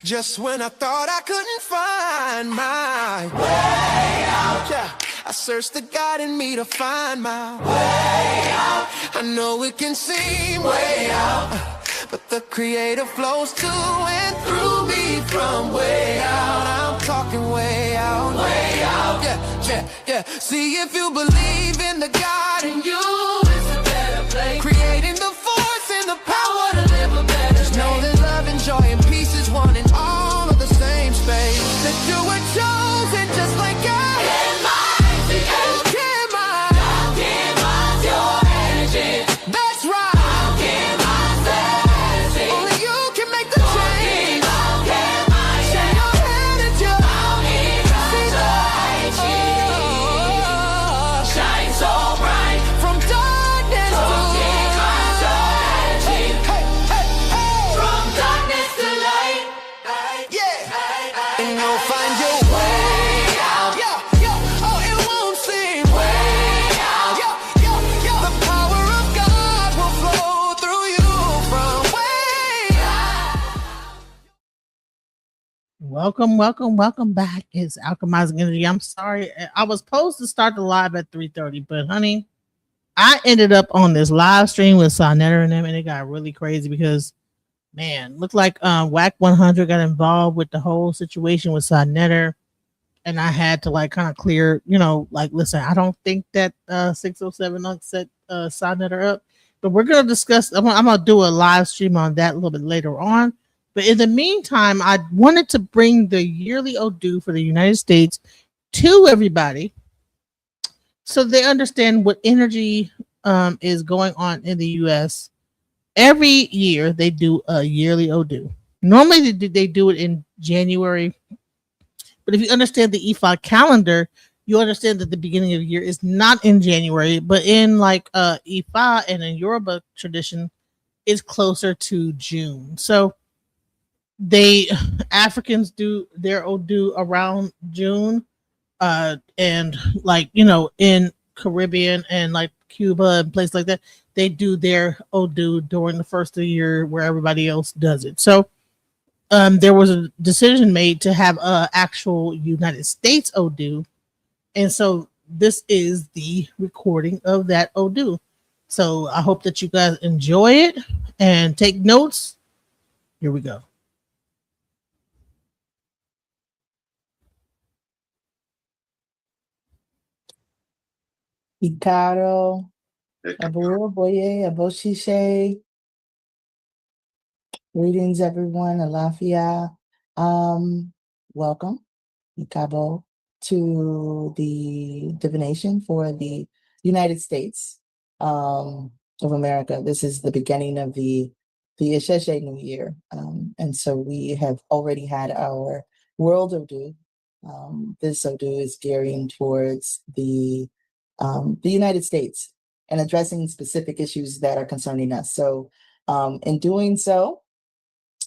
Just when I thought I couldn't find my way out, yeah, I searched the God in me to find my way out. I know it can seem way out, but the Creator flows to and through me from way out. I'm talking way out, yeah, yeah, yeah. See, if you believe in the God in you, it's a better place. Creating the force and the power to live a better day. Know that love and joy and peace is one in all of the same space. That you were chosen just like God. In my your energy. That's right. I'll give myself. Only you can make the change. I'll give myself. Share your energy. I'll give myself. Shine so bright from darkness to light. Hey, hey, hey, hey. From darkness to light. Yeah. And you'll find your way out. Yeah, yeah. Oh, it won't seem way out. Yeah, yeah, yeah. The power of God will flow through you from way out. Welcome back. It's Alchemizing Energy. I'm sorry. I was supposed to start the live at 3:30, but honey, I ended up on this live stream with Sonetta and them, and it got really crazy because, man, looked like WAC 100 got involved with the whole situation with Sonetta, and I had to like kind of clear, like, listen, I don't think that 607 set Sonetta up, but we're gonna discuss. I'm gonna do a live stream on that a little bit later on. But in the meantime, I wanted to bring the yearly ODU for the United States to everybody so they understand what energy is going on in the U.S. Every year they do a yearly ODU. Normally they do it in January, but if you understand the IFA calendar, you understand that the beginning of the year is not in January, but in like Ifá and in Yoruba tradition, is closer to June. So Africans do their ODU around June, and like in Caribbean and like Cuba and places like that, they do their ODU during the first of the year where everybody else does it. So there was a decision made to have a actual United States ODU, and so this is the recording of that ODU. So I hope that you guys enjoy it and take notes. Here we go. Ikaro, Aburo Boye, Aboshishe. Greetings, everyone. Alafia. Welcome, Ikabo, to the Divination for the United States of America. This is the beginning of the Isese New Year. And so we have already had our World ODU. This ODU is gearing towards the United States and addressing specific issues that are concerning us. So in doing so,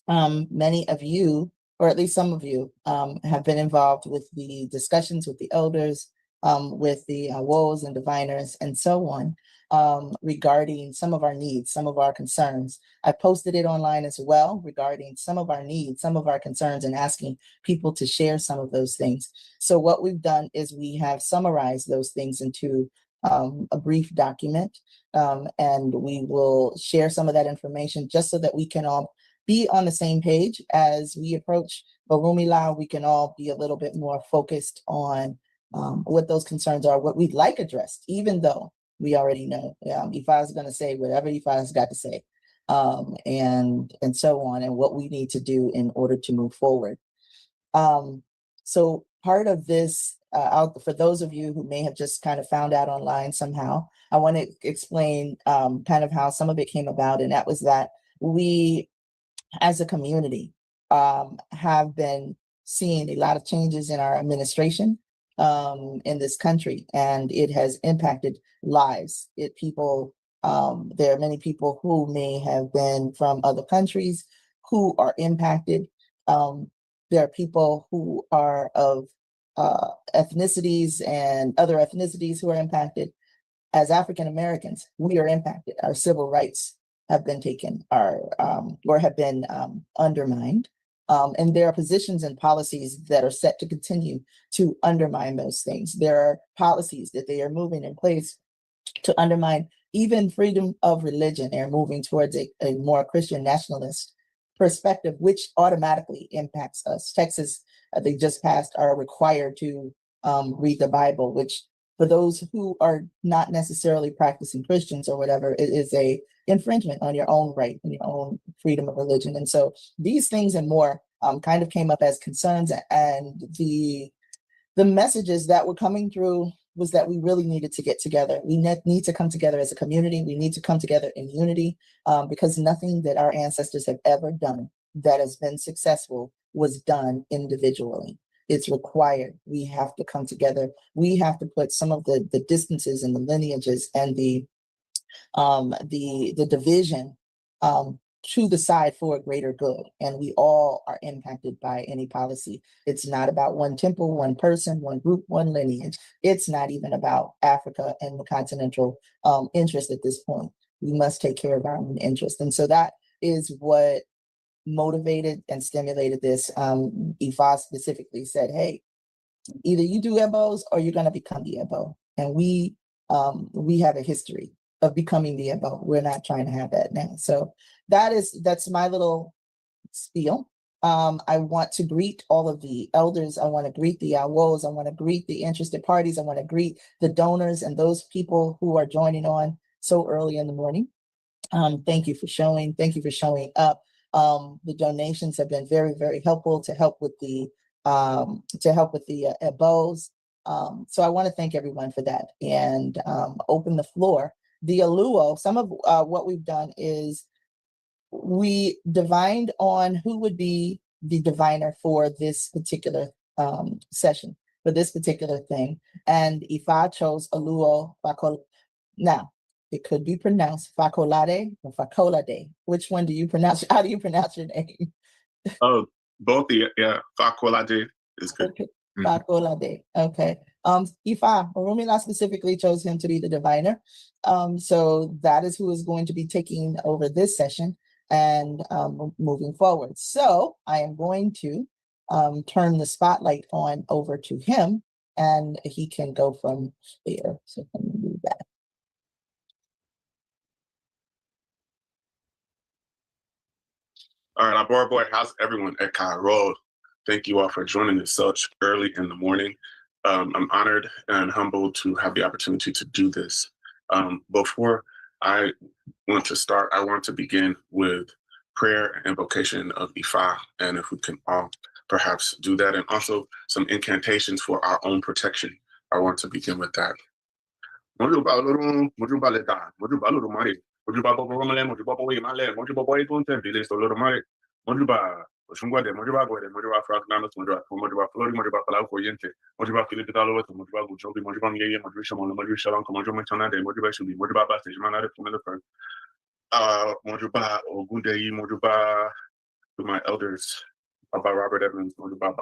many of you, or at least some of you, have been involved with the discussions with the elders, with the woes and diviners, and so on, regarding some of our needs, some of our concerns. I posted it online as well regarding some of our needs, some of our concerns, and asking people to share some of those things. So what we've done is we have summarized those things into a brief document, and we will share some of that information just so that we can all be on the same page as we approach Barumila. We can all be a little bit more focused on what those concerns are, what we'd like addressed, even though we already know. Ifá is going to say whatever Ifá has got to say, and so on, and what we need to do in order to move forward. So part of this, for those of you who may have just kind of found out online somehow, I want to explain kind of how some of it came about, and that was that we, as a community, have been seeing a lot of changes in our administration in this country, and it has impacted lives. There are many people who may have been from other countries who are impacted. There are people who are of ethnicities and other ethnicities who are impacted. As African Americans, we are impacted. Our civil rights have been taken, or have been undermined. And there are positions and policies that are set to continue to undermine those things. There are policies that they are moving in place to undermine even freedom of religion. They're moving towards a more Christian nationalist perspective, which automatically impacts us. Texas, they just passed, are required to read the Bible, which for those who are not necessarily practicing Christians or whatever, it is a infringement on your own right and your own freedom of religion. And so these things and more kind of came up as concerns, and the messages that were coming through was that we really needed to get together. We need to come together as a community. We need to come together in unity, because nothing that our ancestors have ever done that has been successful was done individually. It's required. We have to come together. We have to put some of the distances and the lineages and the division to the side for a greater good. And we all are impacted by any policy. It's not about one temple, one person, one group, one lineage. It's not even about Africa and the continental interest at this point. We must take care of our own interest. And so that is what motivated and stimulated this. Ifá specifically said, hey, either you do EBOs or you're going to become the EBO. And we have a history of becoming the EBO. We're not trying to have that now. So that's my little spiel. I want to greet all of the elders. I want to greet the Awos. I want to greet the interested parties. I want to greet the donors and those people who are joining on so early in the morning. Thank you for showing. Thank you for showing up. The donations have been very, very helpful to help with the EBOs. So I want to thank everyone for that and open the floor. The Oluwo, some of what we've done is we divined on who would be the diviner for this particular session, for this particular thing. And Ifá chose Oluwo Ifakolade. Now, it could be pronounced Ifakolade or Ifakolade. Which one do you pronounce? How do you pronounce your name? Oh, both. Yeah. Ifakolade is good. Okay. Ifakolade. Okay. Ifá, Oromila specifically chose him to be the diviner. So that is who is going to be taking over this session and moving forward. So I am going to turn the spotlight on over to him, and he can go from there. So let me do that. All right, our boy, how's everyone at Cairo? Thank you all for joining us such early in the morning. I'm honored and humbled to have the opportunity to do this. Before I want to start, I want to begin with prayer and invocation of Ifá, and if we can all perhaps do that, and also some incantations for our own protection. I want to begin with that. Oshungwade, Mojuba Gwade, Mojuba Fragnanos, Mojuba, Mojuba Flori, Mojuba Palau Oriente, Mojuba Philip Dalo, Mojuba Gujobi, Mojuba Yeye, Mojuba Mojuba Shalom, Mojuba Matana, Mojuba Shubi, Mojuba Bassage, Manade from the first. Mojuba Ogundei, Mojuba to my elders, Baba Robert Edmonds, Mojuba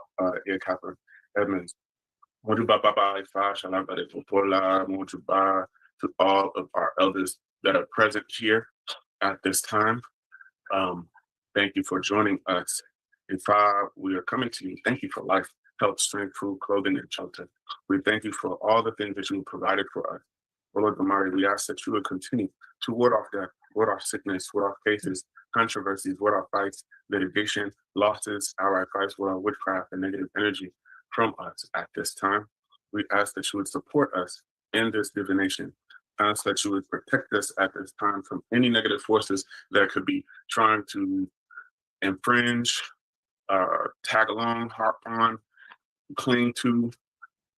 Ian Catherine Edmonds, Mojuba Baba Ifá, Shalom Bade Popola, Mojuba to all of our elders that are present here at this time. Thank you for joining us. Ifá, we are coming to you. Thank you for life, health, strength, food, clothing, and shelter. We thank you for all the things that you have provided for us. Lord Kumari, we ask that you would continue to ward off death, ward off sickness, ward off cases, controversies, ward off fights, litigation, losses, outright fights, ward off witchcraft and negative energy from us at this time. We ask that you would support us in this divination. Ask that you would protect us at this time from any negative forces that could be trying to infringe, tag along, harp on, cling to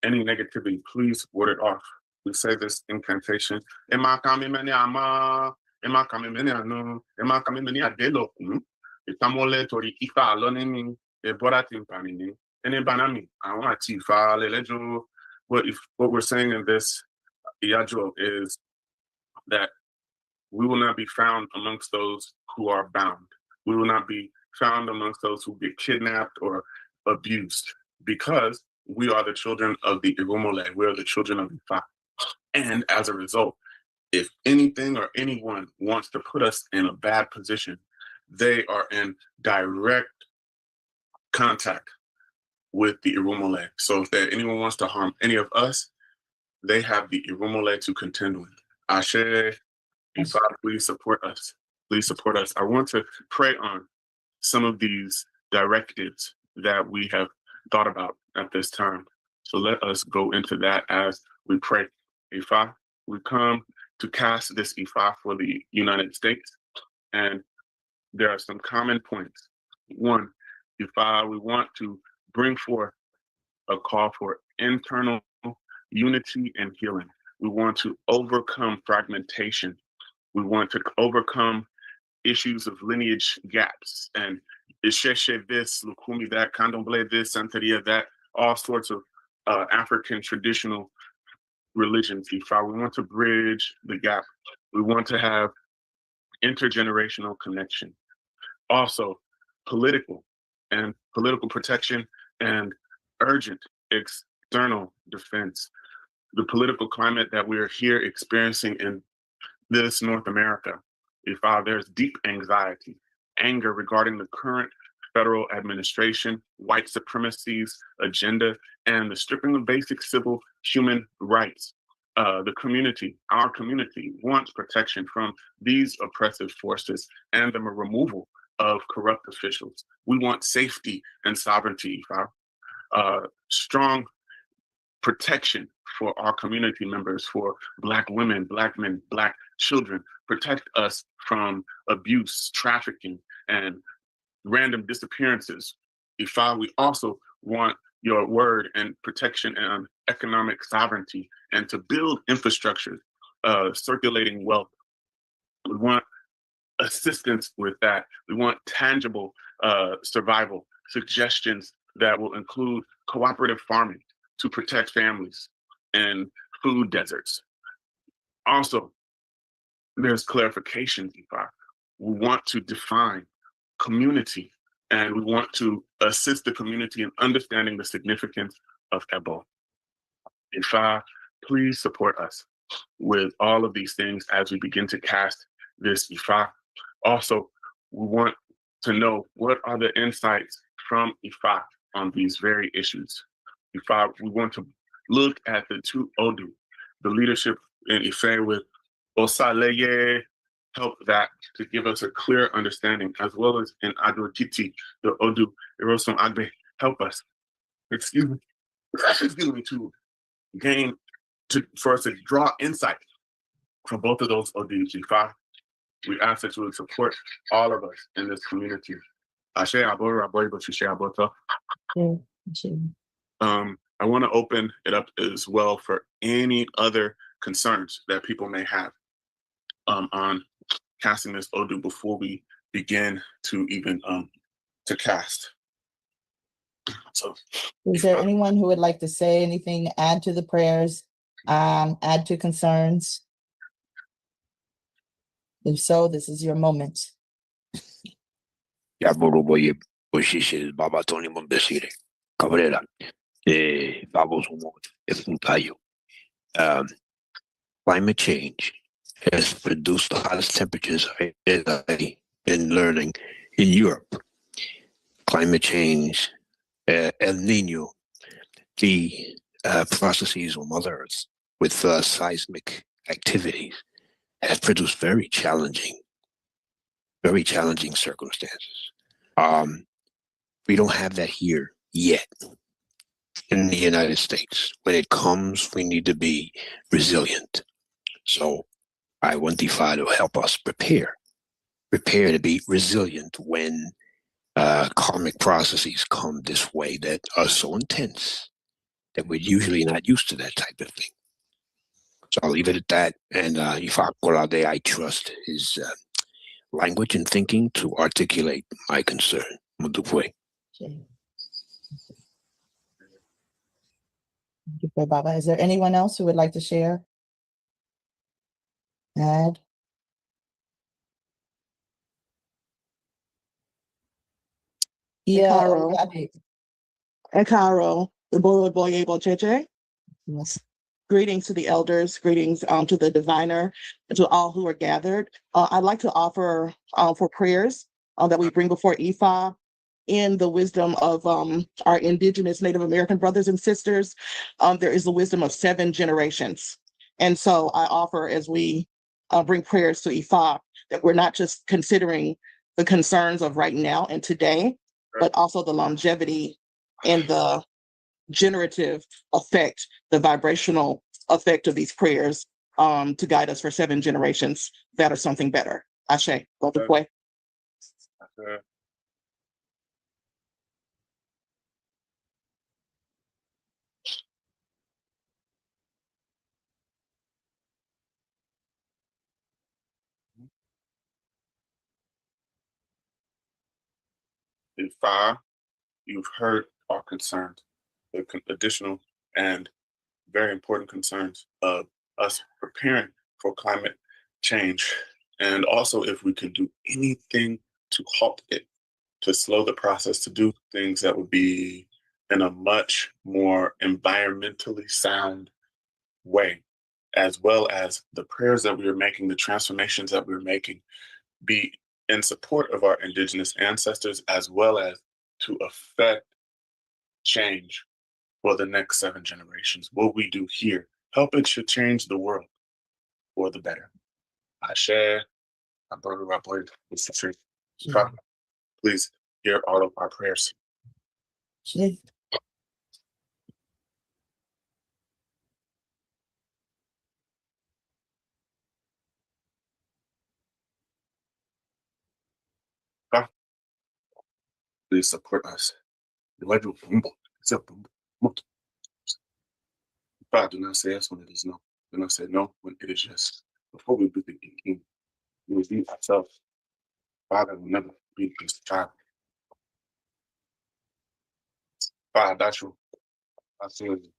any negativity. Please ward it off. We say this incantation. Ema kami meni ama, ema kami meni anu, ema kami meni adelo. Itamole tori Ifá alonimi, ebora timpanini, ene banami. I want to Ifá lelejo. What we're saying in this Iyajo is that we will not be found amongst those who are bound. We will not be found amongst those who get kidnapped or abused, because we are the children of the Igomole, we are the children of Ifá. And as a result, if anything or anyone wants to put us in a bad position, they are in direct contact with the Irumole. So if anyone wants to harm any of us, they have the Irumole to contend with. Ashe, Ifa, please support us. Please support us. I want to pray on some of these directives that we have thought about at this time. So let us go into that as we pray. Ifa, we come to cast this Ifa for the United States, and there are some common points. One, Ifa, we want to bring forth a call for internal unity and healing. We want to overcome fragmentation. We want to overcome issues of lineage gaps and Isese this, Lukumi that, Candomblé this, Santeria that, all sorts of African traditional religions. Ifa, we want to bridge the gap. We want to have intergenerational connection. Also, political protection and urgent external defense. The political climate that we are here experiencing in this North America, Ifa, there's deep anxiety, anger regarding the current federal administration, white supremacy's agenda, and the stripping of basic civil human rights. The community, our community, wants protection from these oppressive forces and the removal of corrupt officials. We want safety and sovereignty, strong protection for our community members, for Black women, Black men, Black children. Protect us from abuse, trafficking, and random disappearances. Ifa, we also want your word and protection and economic sovereignty, and to build infrastructure, circulating wealth. We want assistance with that. We want tangible survival suggestions that will include cooperative farming to protect families and food deserts. Also, there's clarification, Ifa. We want to define community, and we want to assist the community in understanding the significance of Ebo. Ifa, please support us with all of these things as we begin to cast this Ifa. Also, we want to know what are the insights from Ifa on these very issues. Ifa, we want to look at the two ODU, the leadership in Ife with Osaleye, help that to give us a clear understanding, as well as in Adotiti, the ODU, Erosom Agbe, help us, excuse me, to gain, for us to draw insight from both of those ODUs. Ifa, we ask that you would support all of us in this community. Ashe Aboro Aboy Boshishe Aboto. I want to open it up as well for any other concerns that people may have on casting this ODU before we begin to even to cast. So, is there anyone who would like to say anything, add to the prayers, add to concerns? If so, this is your moment. Yaburu boye boshishe baba Tony Mombesire Cabrera babos efuntayo. Climate change has produced the hottest temperatures I've been learning in Europe. Climate change, El Nino, the processes on Mother Earth with seismic activities has produced very challenging circumstances. We don't have that here yet in the United States. When it comes, we need to be resilient. So I want Ifá to help us prepare to be resilient when karmic processes come this way that are so intense that we're usually not used to that type of thing. So I'll leave it at that. And Ifakolade, I trust his language and thinking to articulate my concern. Mudupwe. Baba, is there anyone else who would like to share? Add? Ekaro, JJ. Yes. Greetings to the elders, greetings to the diviner, and to all who are gathered. I'd like to offer for prayers that we bring before Ifá in the wisdom of our indigenous Native American brothers and sisters, there is the wisdom of 7 generations. And so I offer, as we bring prayers to Ifá, that we're not just considering the concerns of right now and today, but also the longevity and the generative effect, the vibrational effect of these prayers to guide us for 7 generations that are something better. Ashe, go to play. Ifá, you've heard our concerns, the additional and very important concerns of us preparing for climate change, and also if we can do anything to halt it, to slow the process, to do things that would be in a much more environmentally sound way, as well as the prayers that we are making, the transformations that we're making, be in support of our indigenous ancestors, as well as to affect change for the next 7 generations. What we do here, help it should change the world for the better. Ashe, my brother, my boy, Mr. Tree. Please hear all of our prayers. Please support us. God, do not say yes when it is no. Do not say no when it is yes. Before we be the king, we will be ourselves. Father will never be his child. Father, that's true. Absolutely.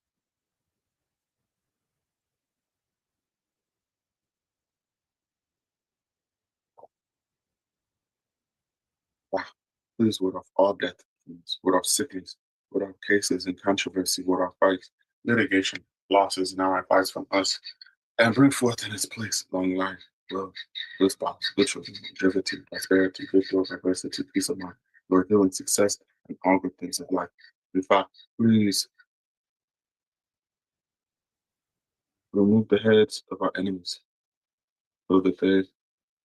Please ward off all death, ward off sickness, ward off cases and controversy, ward off fights, litigation, losses, and our advice from us, and bring forth in its place long life, love, response, good children, longevity, prosperity, good health, diversity, peace of mind, Lord, healing, success, and all good things of life. In fact, please remove the heads of our enemies so that they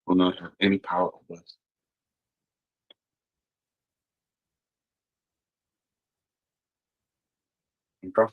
will not have any power over us. And God,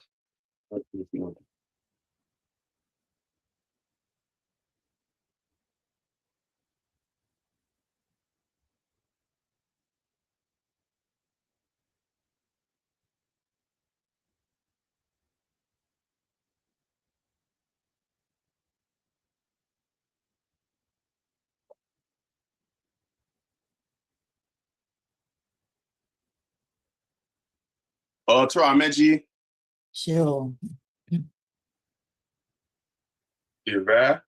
Otura Meji, Sure. Ifá,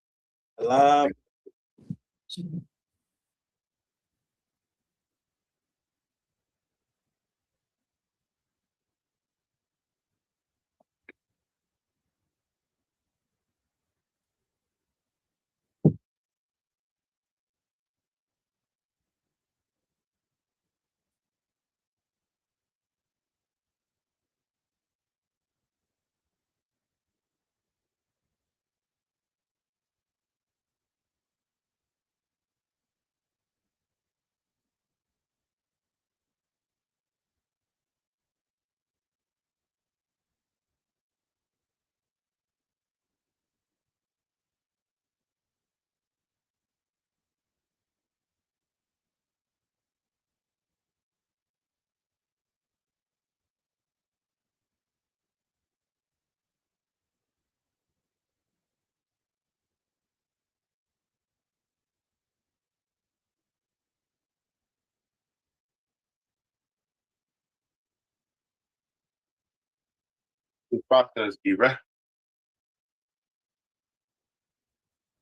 Ifá says Ifá.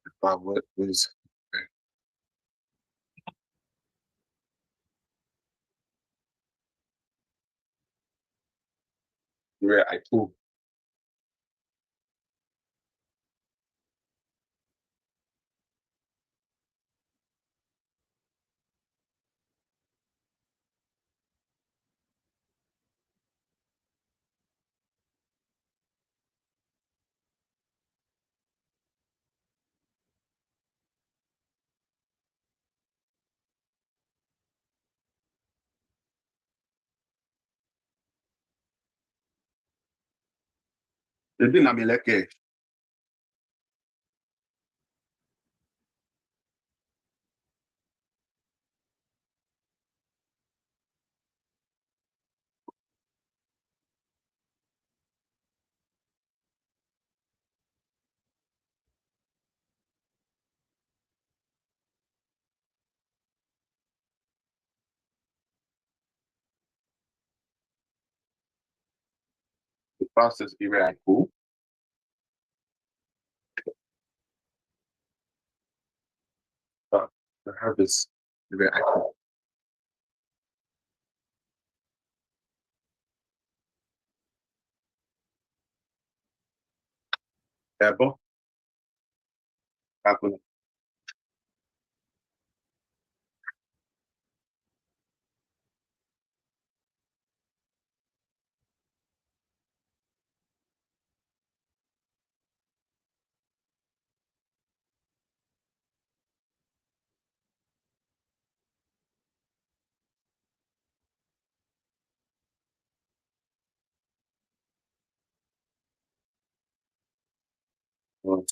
Ifá, what is Ifá? I told. Edinameleke. The process is very cool. The harvest is very cool. Ebo. Kakuna.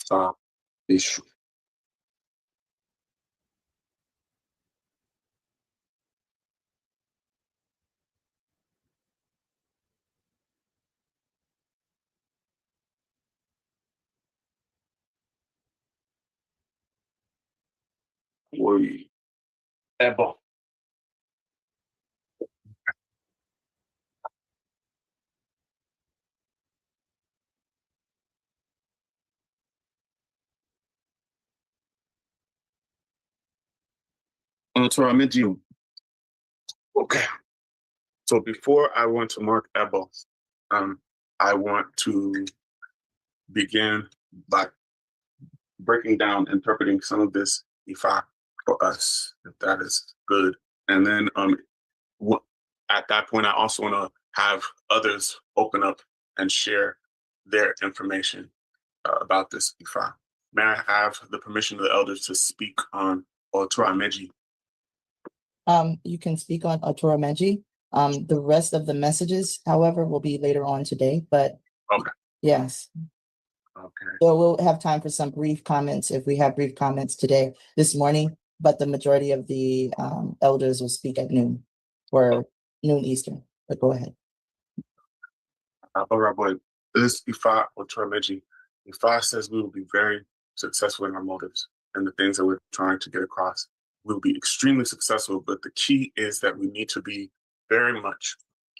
Sa issue. Oui. Ebo. Otura Meji. Okay. So before I want to mark Ebo, I want to begin by breaking down, interpreting some of this Ifá for us, if that is good. And then at that point, I also want to have others open up and share their information about this Ifá. May I have the permission of the elders to speak on Otura Meji? You can speak on Otura Meji. The rest of the messages, however, will be later on today, but Okay. yes. Okay. So we'll have time for some brief comments if we have brief comments this morning, but the majority of the elders will speak at noon or noon Eastern, but go ahead. All right, boy. This Ifá Otura Meji, Ifá says we will be very successful in our motives and the things that we're trying to get across. We'll be extremely successful, but the key is that we need to be very much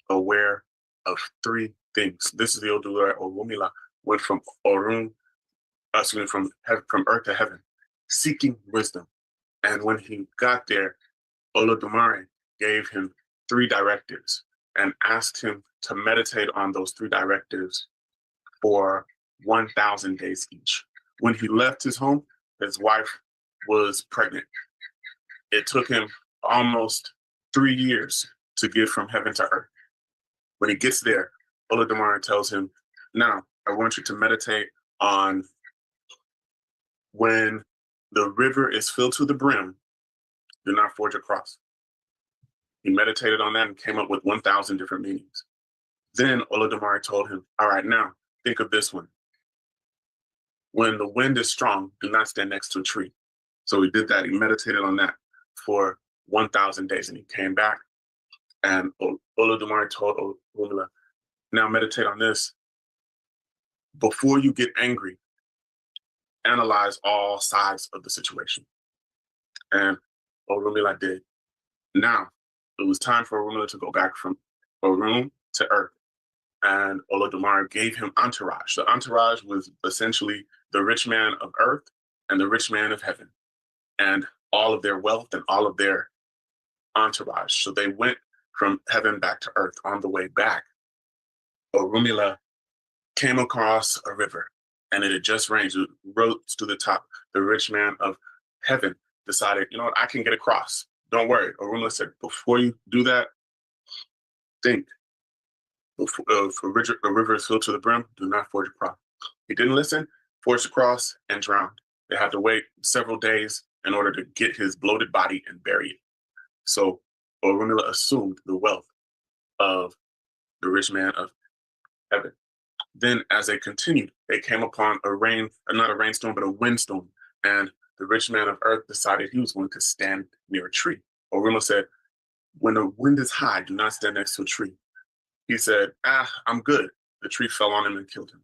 aware of three things. This is the ODU or Wumila went from from earth to heaven, seeking wisdom. And when he got there, Olodumare gave him three directives and asked him to meditate on those three directives for 1,000 days each. When he left his home, his wife was pregnant. It took him almost 3 years to get from heaven to earth. When he gets there, Olodumare tells him, now I want you to meditate on when the river is filled to the brim, do not forge across. He meditated on that and came up with 1,000 different meanings. Then Olodumare told him, all right, now think of this one. When the wind is strong, do not stand next to a tree. So he did that. He meditated on that for 1,000 days and he came back and Olodumare told Olumila, now meditate on this. Before you get angry, analyze all sides of the situation. And Olumila did. Now, it was time for Olumila to go back from Orun to Earth. And Olodumare gave him entourage. The entourage was essentially the rich man of Earth and the rich man of Heaven, and all of their wealth and all of their entourage. So they went from heaven back to Earth. On the way back, Orunmila came across a river, and it had just rained. It rose to the top. The rich man of Heaven decided, you know what, I can get across. Don't worry. Orunmila said, before you do that, think. If a river is filled to the brim, do not forge across. He didn't listen, forged across, and drowned. They had to wait several days in order to get his bloated body and bury it. So Orunmila assumed the wealth of the rich man of Heaven. Then as they continued, they came upon not a rainstorm, but a windstorm. And the rich man of earth decided he was going to stand near a tree. Orunmila said, when the wind is high, do not stand next to a tree. He said, I'm good. The tree fell on him and killed him.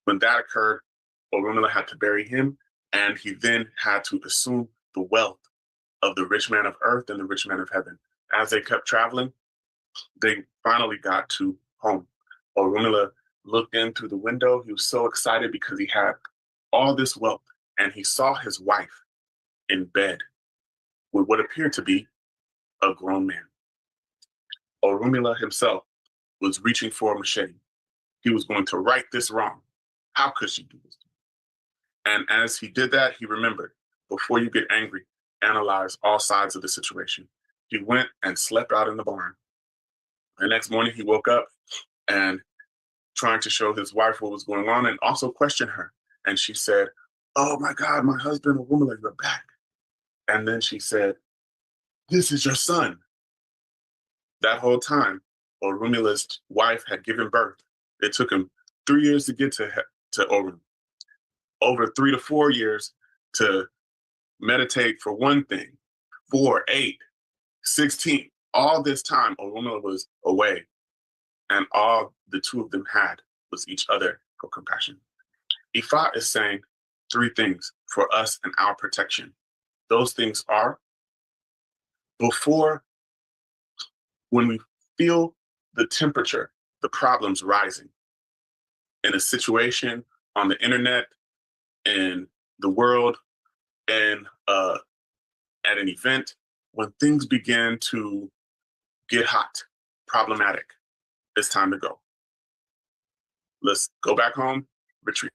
When that occurred, Orunmila had to bury him, and he then had to assume the wealth of the rich man of earth and the rich man of heaven. As they kept traveling, they finally got to home. Orunmila looked in through the window. He was so excited because he had all this wealth, and he saw his wife in bed with what appeared to be a grown man. Orunmila himself was reaching for a machete. He was going to right this wrong. How could she do this? And as he did that, he remembered, before you get angry, analyze all sides of the situation. He went and slept out in the barn. The next morning, he woke up and trying to show his wife what was going on and also question her. And she said, oh my God, my husband, Orunmila, you're back. And then she said, this is your son. That whole time, Orunmila's wife had given birth. It took him 3 years to get to Orun. Over 3 to 4 years to meditate for one thing. 4, 8, 16. All this time, Orunmila was away. And all the two of them had was each other for compassion. Ifá is saying 3 things for us and our protection. Those things are, when we feel the temperature, the problems rising in a situation, on the internet, in the world, and at an event, when things begin to get hot, problematic, it's time to go. Let's go back home, retreat.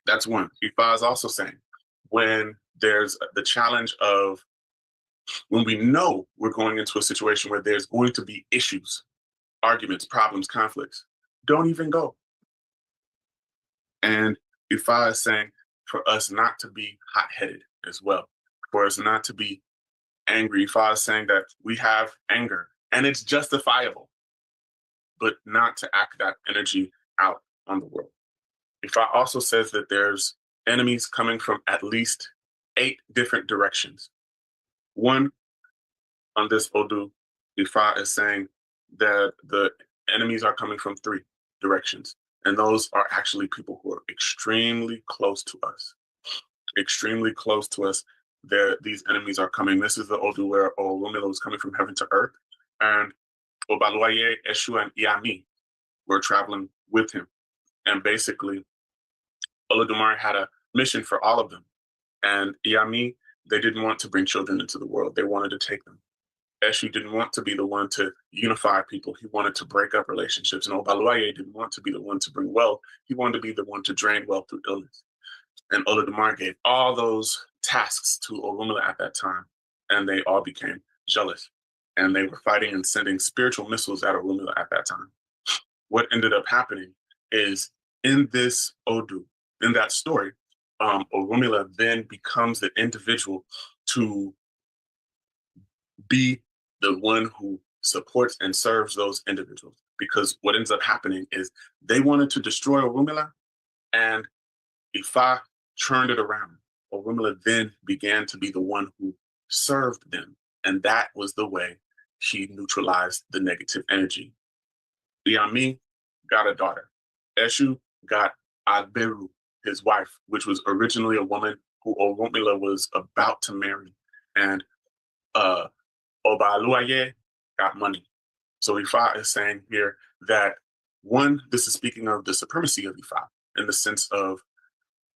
That's one. Ifá is also saying, when there's the challenge of, when we know we're going into a situation where there's going to be issues, arguments, problems, conflicts, don't even go. And Ifá is saying for us not to be hot-headed as well, for us not to be angry. Ifá is saying that we have anger and it's justifiable, but not to act that energy out on the world. Ifá also says that there's enemies coming from at least 8 different directions. One, on this ODU, Ifá is saying that the enemies are coming from 3 directions. And those are actually people who are extremely close to us. Extremely close to us. These enemies are coming. This is the ODU where Orunmila was coming from heaven to earth. And Obaluaye, Eshu, and Iami were traveling with him. And basically, Olodumare had a mission for all of them. And Iami, they didn't want to bring children into the world. They wanted to take them. Eshu didn't want to be the one to unify people. He wanted to break up relationships. And Obaluaye didn't want to be the one to bring wealth. He wanted to be the one to drain wealth through illness. And Olodumare gave all those tasks to Orunmila at that time. And they all became jealous. And they were fighting and sending spiritual missiles at Orunmila at that time. What ended up happening is, in this ODU, in that story, Orunmila then becomes the individual to be the one who supports and serves those individuals. Because what ends up happening is they wanted to destroy Orunmila, and Ifá turned it around. Orunmila then began to be the one who served them. And that was the way she neutralized the negative energy. Iami got a daughter. Eshu got Agberu, his wife, which was originally a woman who Orunmila was about to marry. And Obaluaye got money. So Ifá is saying here that, one, this is speaking of the supremacy of Ifá, in the sense of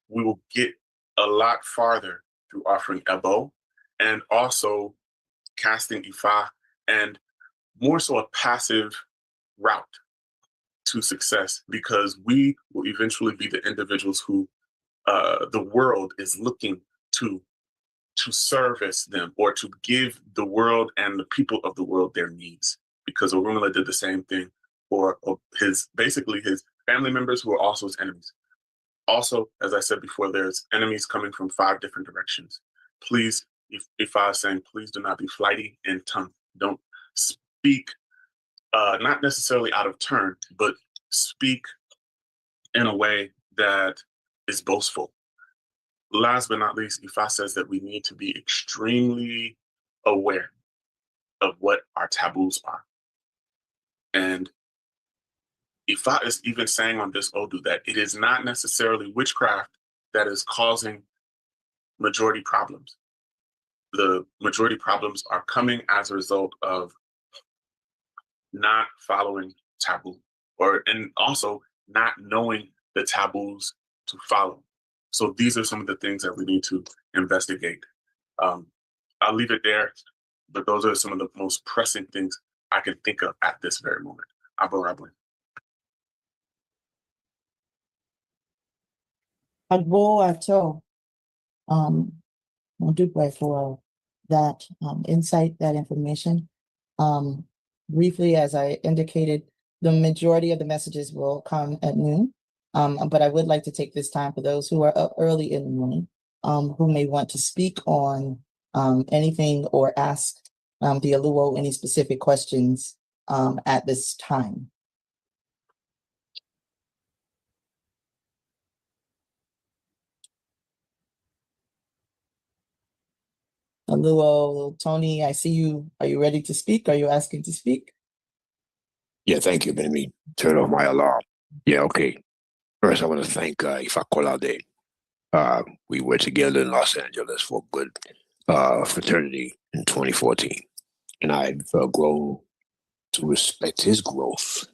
we will get a lot farther through offering Ebo, and also casting Ifá, and more so a passive route to success, because we will eventually be the individuals who the world is looking to service them, or to give the world and the people of the world their needs. Because Orunmila did the same thing for his family members who are also his enemies. Also, as I said before, there's enemies coming from 5 different directions. Please, if I was saying, please do not be flighty in tongue. Don't speak, not necessarily out of turn, but speak in a way that is boastful. Last but not least, Ifá says that we need to be extremely aware of what our taboos are. And Ifá is even saying on this Odu that it is not necessarily witchcraft that is causing majority problems. The majority problems are coming as a result of not following taboo, and also not knowing the taboos to follow. So these are some of the things that we need to investigate. I'll leave it there, but those are some of the most pressing things I can think of at this very moment. Agbo. Ato, Dupre for that insight, that information. Briefly, as I indicated, the majority of the messages will come at noon. But I would like to take this time for those who are up early in the morning, who may want to speak on anything or ask the Oluwo any specific questions at this time. Oluwo, Tony, I see you. Are you ready to speak? Are you asking to speak? Yeah, thank you. Let me turn off my alarm. Yeah, okay. First, I want to thank Ifakolade. We were together in Los Angeles for good fraternity in 2014. And I've grown to respect his growth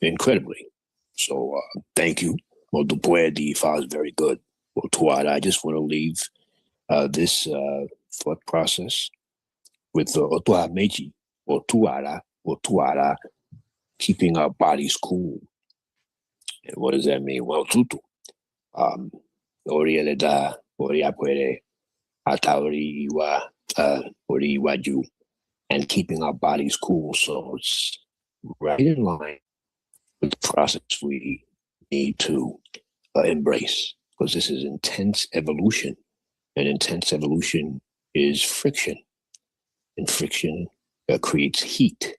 incredibly. So thank you. Well, the Ifá is very good. Well, I just want to leave this thought process with Otura Meji, Otura, keeping our bodies cool. And what does that mean? Well, tutu. Ayele da, Apere, Ataori Iwa, Iwaju, and keeping our bodies cool. So it's right in line with the process we need to embrace, because this is intense evolution, and intense evolution is friction, and friction creates heat.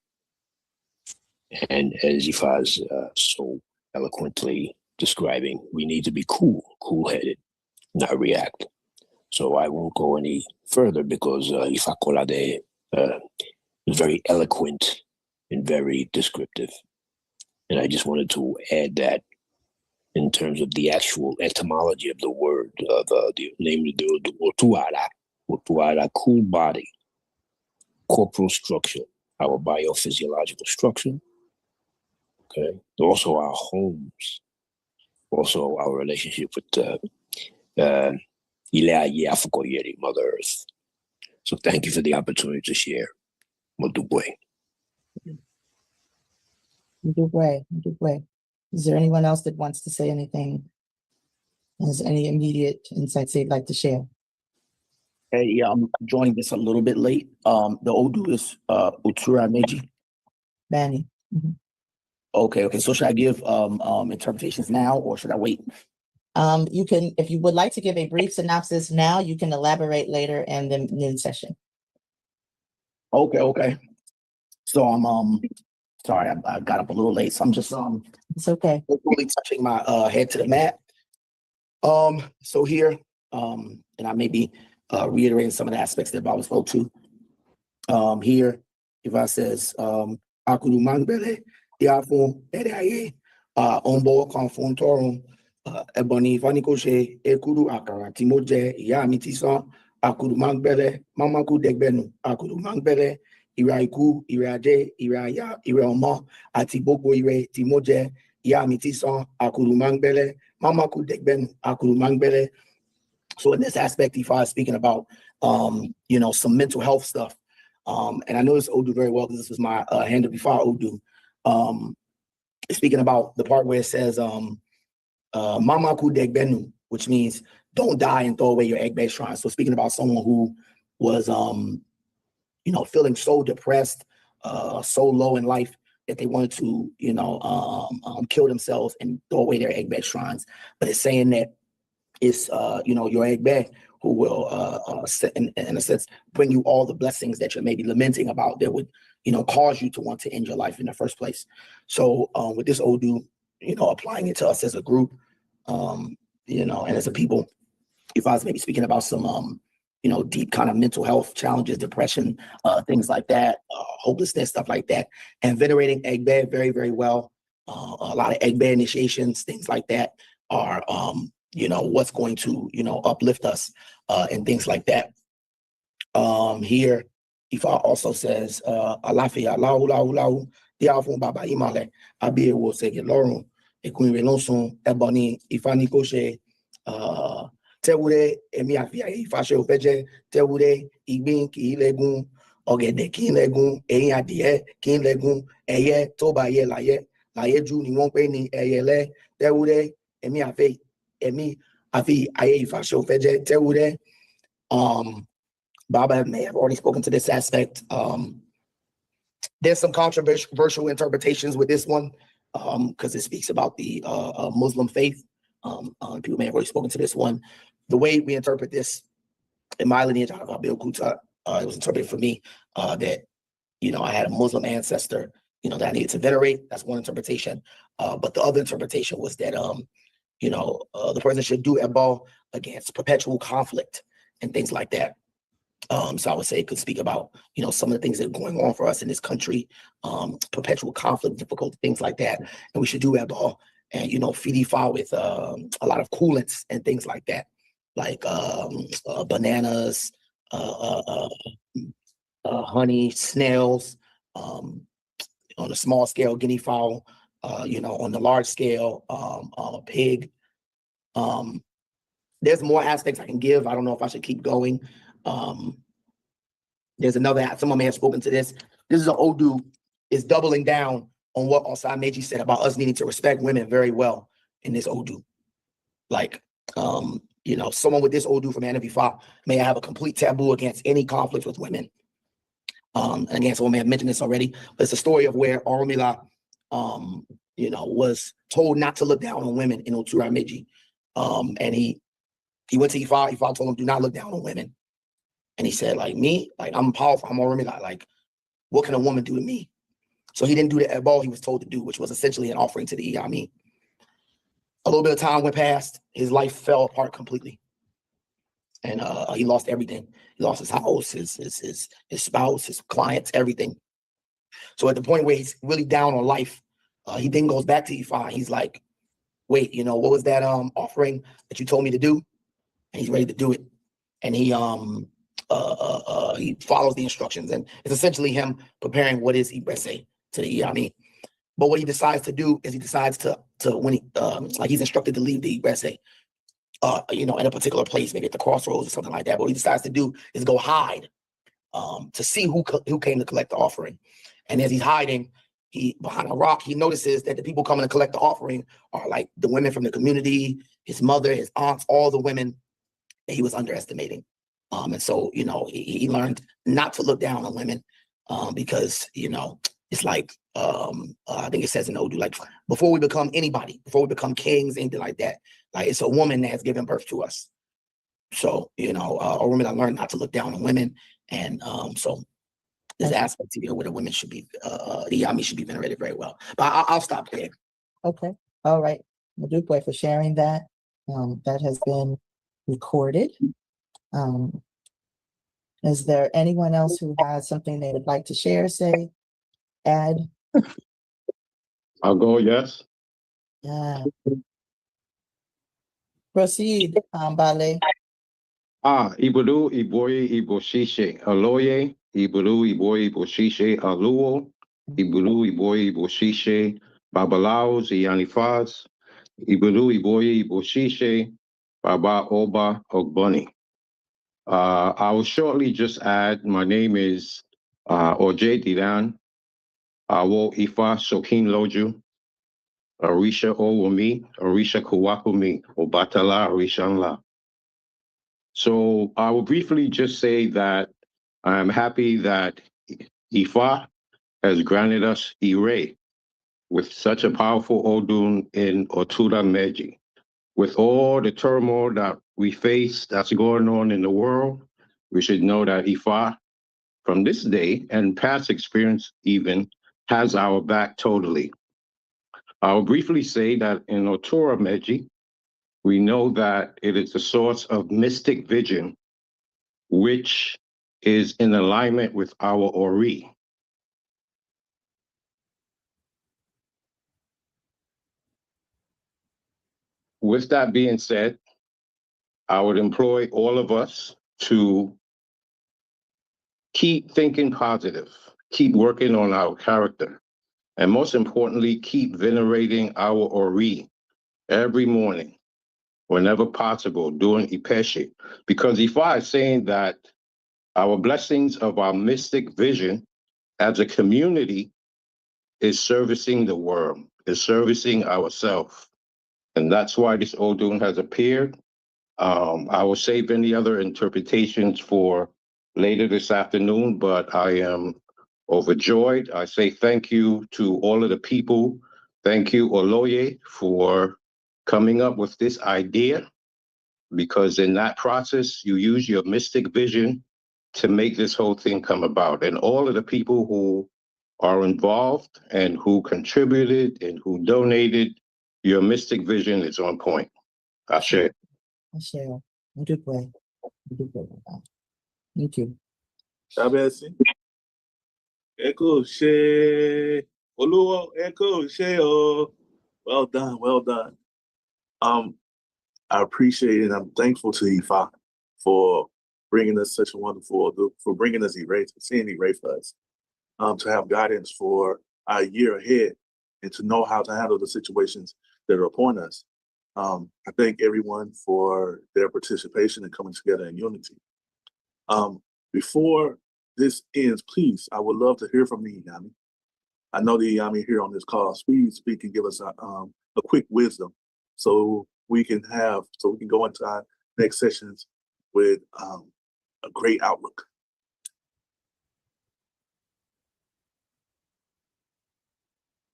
And as Ifá is so eloquently describing, we need to be cool-headed, not react. So I won't go any further because Ifakolade is very eloquent and very descriptive. And I just wanted to add that in terms of the actual etymology of the word, the name of the Otura, cool body, corporal structure, our biophysiological structure, okay? Also our homes, also our relationship with Ile Mother Earth. So thank you for the opportunity to share. Modubwe. Is there anyone else that wants to say anything? Has any immediate insights they'd like to share? Hey, I'm joining this a little bit late. The Odu is Otura Meji. Manny. Mm-hmm. Okay. So should I give interpretations now or should I wait? You can, if you would like to give a brief synopsis now, you can elaborate later in the noon session. Okay. So I'm sorry, I got up a little late. So I'm just it's okay. Really touching my head to the mat. So here, and I may be reiterating some of the aspects that Bob spoke to. Here, Ifá says, Akuru Mangbele, Diafon, Edaye, Ombo Confontorum, Ebony Fanikoshe, Ekuru Akara, Timoje, Yamitisan, Akuru Mangbele, Mamaku Degbenu, Akuru Mangbele, Iraiku, Iraje, Iraya, Irama, Atibogo Ire, Timoje, Yamitisan, Akuru Mangbele, Mamaku Degbenu, Akuru Mangbele. So in this aspect, Ifá is speaking about, some mental health stuff. And I know this Odu very well because this was my hand of Ifá Odu. Speaking about the part where it says, Mamaku Degbenu, which means don't die and throw away your egg-based shrine. So speaking about someone who was, feeling so depressed, so low in life that they wanted to, kill themselves and throw away their egg-based shrines. But it's saying that it's, your egg-bag who will, in a sense, bring you all the blessings that you're maybe lamenting about that would, cause you to want to end your life in the first place. So with this Odu, applying it to us as a group, and as a people. If I was maybe speaking about some, deep kind of mental health challenges, depression, things like that, hopelessness, stuff like that, and venerating Egbe very, very well. A lot of Egbe initiations, things like that are, what's going to, uplift us, and things like that. Here, Ifá also says, Alafia, lau, lau, lau, diafun baba imale, abi wo sege lorun, ekun relonsun, ebony, Ifá ni ko se, tewure, emi afia Ifá se ofeje, tewure, igbin ki legun, ọ̀gẹ̀dẹ̀ kí n lẹ́gun, ẹ̀yìn adìẹ kí n lẹ́gun, ẹyẹ tó bá yẹ láyé jù ni wọ́n pè ní ẹyẹlé, tewure, emi afi ayé Ifá se ofeje, tewure. Baba may have already spoken to this aspect. There's some controversial interpretations with this one, because it speaks about the Muslim faith. People may have already spoken to this one. The way we interpret this in my lineage out of Abil Kuta, it was interpreted for me that, I had a Muslim ancestor, that I needed to venerate. That's one interpretation. But the other interpretation was that, the person should do Ebal against perpetual conflict and things like that. So I would say it could speak about, some of the things that are going on for us in this country, perpetual conflict, difficult things like that. And we should do Ebal and, feed Ifá with a lot of coolants and things like that, like bananas, honey, snails, on a small scale, guinea fowl, on the large scale, a pig. There's more aspects I can give. I don't know if I should keep going. There's another, someone may have spoken to this. This is an ODU, is doubling down on what Otura Meji said about us needing to respect women very well in this ODU. Like, someone with this ODU from Ifá may have a complete taboo against any conflict with women. Again, someone may have mentioned this already, but it's a story of where Oromila, was told not to look down on women in Otura Meji. And he went to Ifá. Ifá told him, do not look down on women. And he said, like, me, like, I'm powerful, I'm Oromila, like, what can a woman do to me? So he didn't do the Ebal he was told to do, which was essentially an offering to the Iyami. A little bit of time went past, his life fell apart completely. And he lost everything. He lost his house, his spouse, his clients, everything. So at the point where he's really down on life, he then goes back to Ifá. He's like, wait, what was that offering that you told me to do? And he's ready to do it. And he follows the instructions, and it's essentially him preparing what is Isese to the Iyami. But what he decides to do is he decides to when he like he's instructed to leave the Isese, in a particular place, maybe at the crossroads or something like that. But what he decides to do is go hide to see who came to collect the offering. And as he's hiding, behind a rock, he notices that the people coming to collect the offering are like the women from the community, his mother, his aunts, all the women that he was underestimating. And so, he learned not to look down on women because, it's like, I think it says in Odu, like, before we become anybody, before we become kings, anything like that, like, it's a woman that has given birth to us. So, a woman that learned not to look down on women. And so there's aspects here where the women should be, the Iyami should be venerated very well. But I'll stop there. Okay. All right. Madukwe for sharing that. That has been recorded. Is there anyone else who has something they would like to share, say, add? I'll go, yes. Yeah. Proceed, Bale. Ibulu, Iboye, Iboshishe, Aloye, Ibulu, Iboye, Iboshishe, Oluwo, Ibulu, Iboye, Iboshishe, Babalaos, Iyanifas, Ibulu, Iboye, Iboshishe, Baba Oba Ogboni. I will shortly just add, my name is Oje Dilan, Awo Ifa Sokin Loju, Orisha Owumi, Orisha Kuwakumi, Obatala, Orisha Nla. So I will briefly just say that I'm happy that Ifá has granted us Ire with such a powerful Odun in Otura Meji. With all the turmoil that we face that's going on in the world, we should know that Ifá, from this day and past experience even, has our back totally. I'll briefly say that in Otura Meji, we know that it is the source of mystic vision, which is in alignment with our Ori. With that being said, I would employ all of us to keep thinking positive, keep working on our character, and most importantly, keep venerating our Ori every morning, whenever possible, doing Ipeshi. Because Ifá is saying that our blessings of our mystic vision as a community is servicing the world, is servicing ourselves. And that's why this ODU has appeared. I will save any other interpretations for later this afternoon, but I am overjoyed. I say thank you to all of the people. Thank you, Oloye, for coming up with this idea, because in that process, you use your mystic vision to make this whole thing come about. And all of the people who are involved and who contributed and who donated, your mystic vision is on point. Ashe. Michelle, good way. Good way. Thank you. Kábíyèsí. Ẹ kú ṣe Olúwo, ẹ kú ṣe o. Well done, well done. I appreciate it, and I'm thankful to Ifá for bringing us such a wonderful, for bringing us seeing Erase for us, to have guidance for our year ahead and to know how to handle the situations that are upon us. I thank everyone for their participation and coming together in unity. Before this ends, please, I would love to hear from the Iyami. I know the Iyami here on this call. Please speak and give us a quick wisdom so we can go into our next sessions with a great outlook.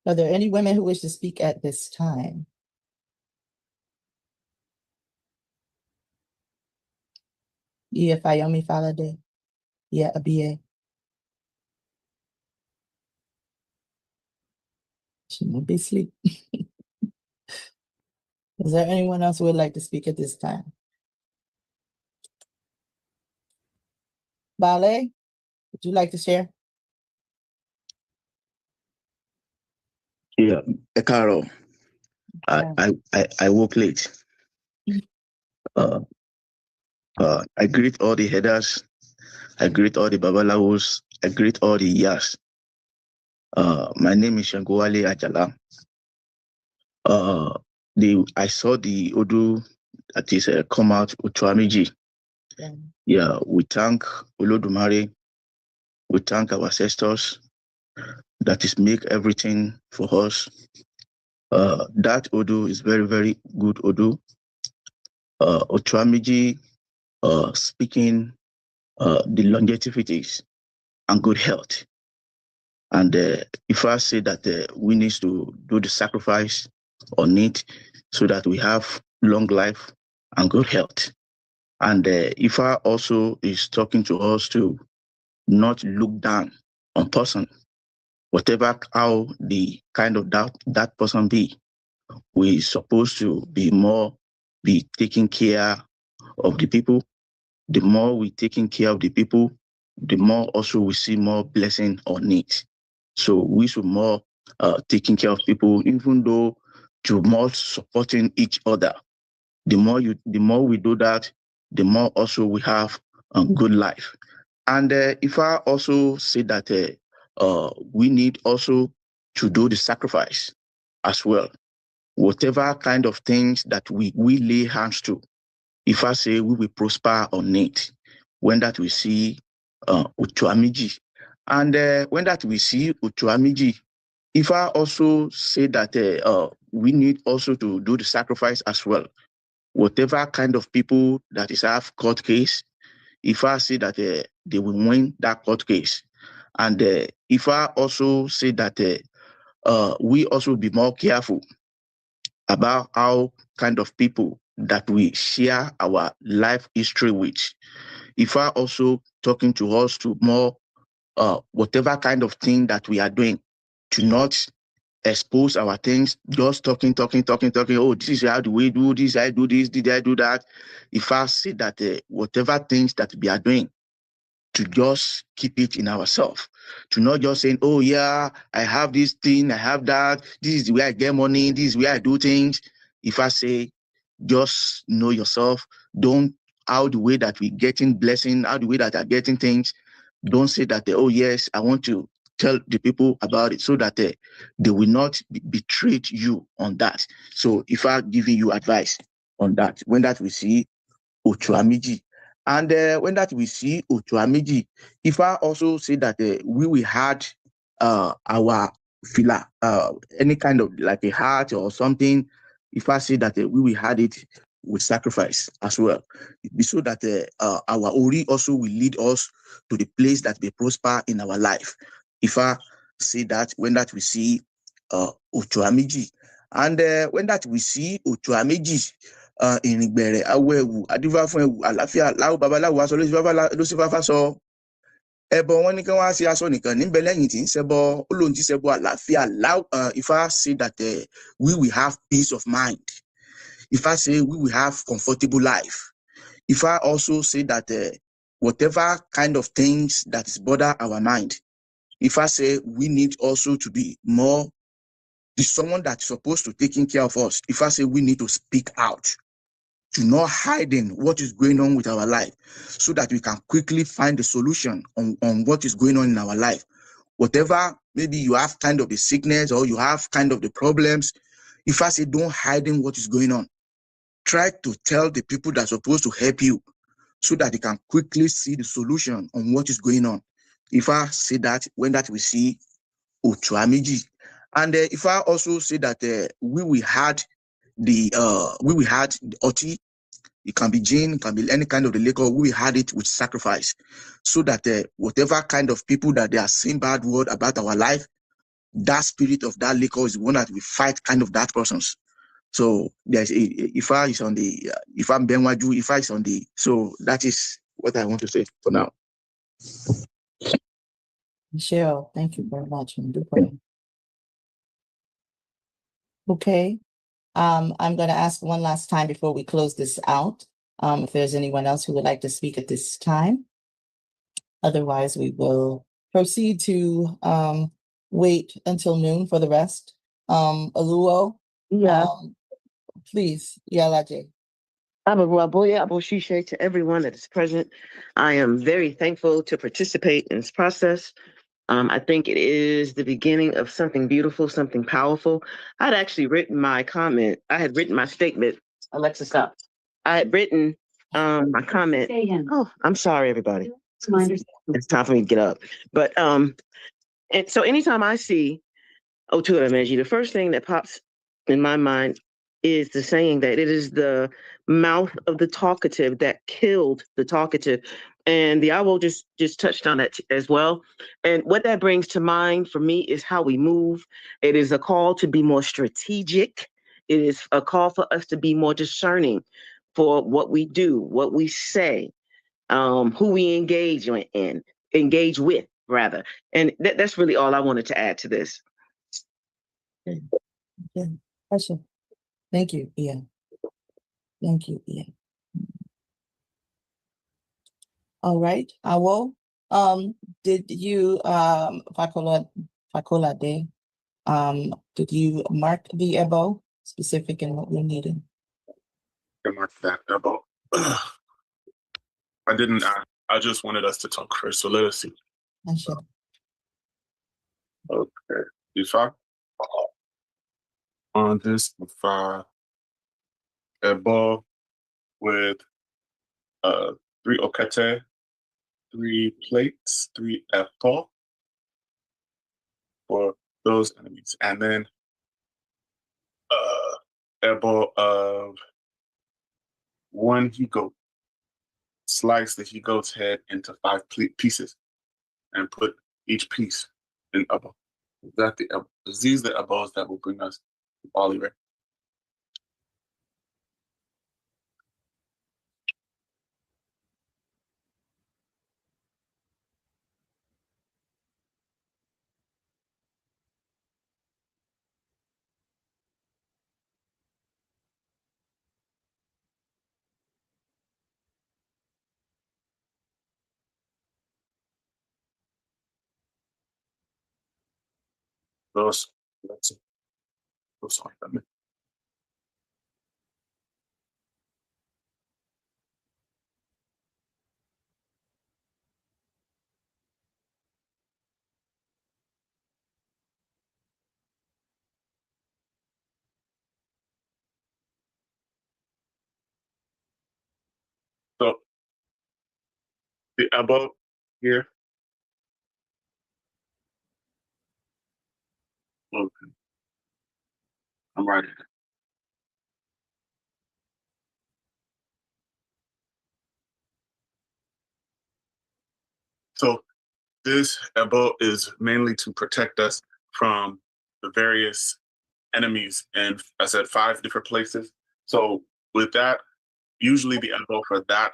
Are there any women who wish to speak at this time? IFA Òrìṣà, yeah, ABA. She might be asleep. Is there anyone else who would like to speak at this time? Bale, would you like to share? Yeah, Carol, I woke late. I greet all the headers. I greet all the babalawos. I greet all the yas. My name is Shangwale Ajala. I saw the ODU that is come out Otura Meji. Yeah, we thank Olodumare. We thank our ancestors that is make everything for us. That ODU is very, very good ODU. Otura Meji speaking the longevities and good health. And if I say that we need to do the sacrifice on it so that we have long life and good health. And if I also is talking to us to not look down on person, whatever how the kind of that person be, we supposed to be taking care of the people. The more we taking care of the people, the more also we see more blessing on it. So we should more taking care of people, even though to more supporting each other. The more we do that, the more also we have a good life. And if I also say that we need also to do the sacrifice as well, whatever kind of things that we lay hands to. If I say we will prosper on it, when that we see Otura Meji, and when that we see Otura Meji, if I also say that we need also to do the sacrifice as well, whatever kind of people that is have court case, if I say that they will win that court case, and if I also say that we also be more careful about how kind of people that we share our life history with. If I also talking to us to more whatever kind of thing that we are doing, to not expose our things, just talking. Oh, this is how do we do this, I do this, did I do that? If I say that whatever things that we are doing, to just keep it in ourselves, to not just saying, oh yeah, I have this thing, I have that, this is the way I get money, this is the way I do things. If I say, just know yourself, don't, how the way that we getting blessing, how the way that are getting things, don't say that, oh yes, I want to tell the people about it so that they will not betray you on that. So if I giving you advice on that, when that we see Otura Meji, and when that we see Otura Meji, if I also say that we will had our filler, any kind of like a heart or something, if I say that we will had it with sacrifice as well, so that our Ori also will lead us to the place that we prosper in our life. If I say that, when that we see Otura Meji, and when that we see Otura Meji, ìrìngbẹ̀rẹ̀ awọ ẹ̀wù adífá fún ẹ̀wù àlàáfíà láwù babaláwo aṣọ ló sì fáfá sọ ẹbọ wọn ní kí wọn á ṣe aṣọ nìkan níbẹ̀ lẹ́yìn tí ń ṣẹbọ ó lóun ti ṣẹbọ àlàáfíà Ifá say that we will have peace of mind. Ifá say we will have comfortable life. Ifá also say that whatever kind of things that is bother our mind, Ifá say we need also to be more the someone that's supposed to taking care of us. Ifá say we need to speak out, to not hiding what is going on with our life, so that we can quickly find the solution on what is going on in our life. Whatever, maybe you have kind of the sickness or you have kind of the problems, if I say don't hiding what is going on, try to tell the people that are supposed to help you so that they can quickly see the solution on what is going on. If I say that, when that we see Otura Meji, and if I also say that we will had the Oti, it can be gin, it can be any kind of the liquor, we had it with sacrifice, so that whatever kind of people that they are saying bad word about our life, that spirit of that liquor is the one that we fight kind of that person's. So there's Ifá is on the Ifá Benwaju, Ifá is on the, so that is what I want to say for now. Michelle, thank you very much. Okay. I'm going to ask one last time before we close this out, if there's anyone else who would like to speak at this time. Otherwise, we will proceed to wait until noon for the rest. Oluwo, please, Yalaje. To everyone that is present. I am very thankful to participate in this process. I think it is the beginning of something beautiful, something powerful. I'd actually written my comment. I had written my statement. Alexa, stop. I had written my comment. Oh, I'm sorry, everybody. It's time for me to get up. But and so anytime I see Otura Meji, the first thing that pops in my mind is the saying that it is the mouth of the talkative that killed the talkative. And the owl just touched on that as well. And what that brings to mind for me is how we move. It is a call to be more strategic. It is a call for us to be more discerning for what we do, what we say, who we engage with, rather. And that's really all I wanted to add to this. Yeah. Awesome. Thank you, Ian. Thank you, Ian. All right, Awo, did you, Ifakolade, did you mark the EBO specific in what we needed? I marked that about. I didn't. I just wanted us to talk first. So let us see. Sure. Okay. Ifá. On this Ifá, Ebo with 3 okete, 3 plates, 3 apple for those enemies, and then Ebo of 1 he-goat. Slice the he-goat's head into 5 pieces and put each piece in Ebo. These are the Ebos that will bring us to Oliver. Let's see. Oh, sorry. So the elbow here. Okay. I'm writing it. So this elbow is mainly to protect us from the various enemies, and I said 5 different places. So with that, usually the elbow for that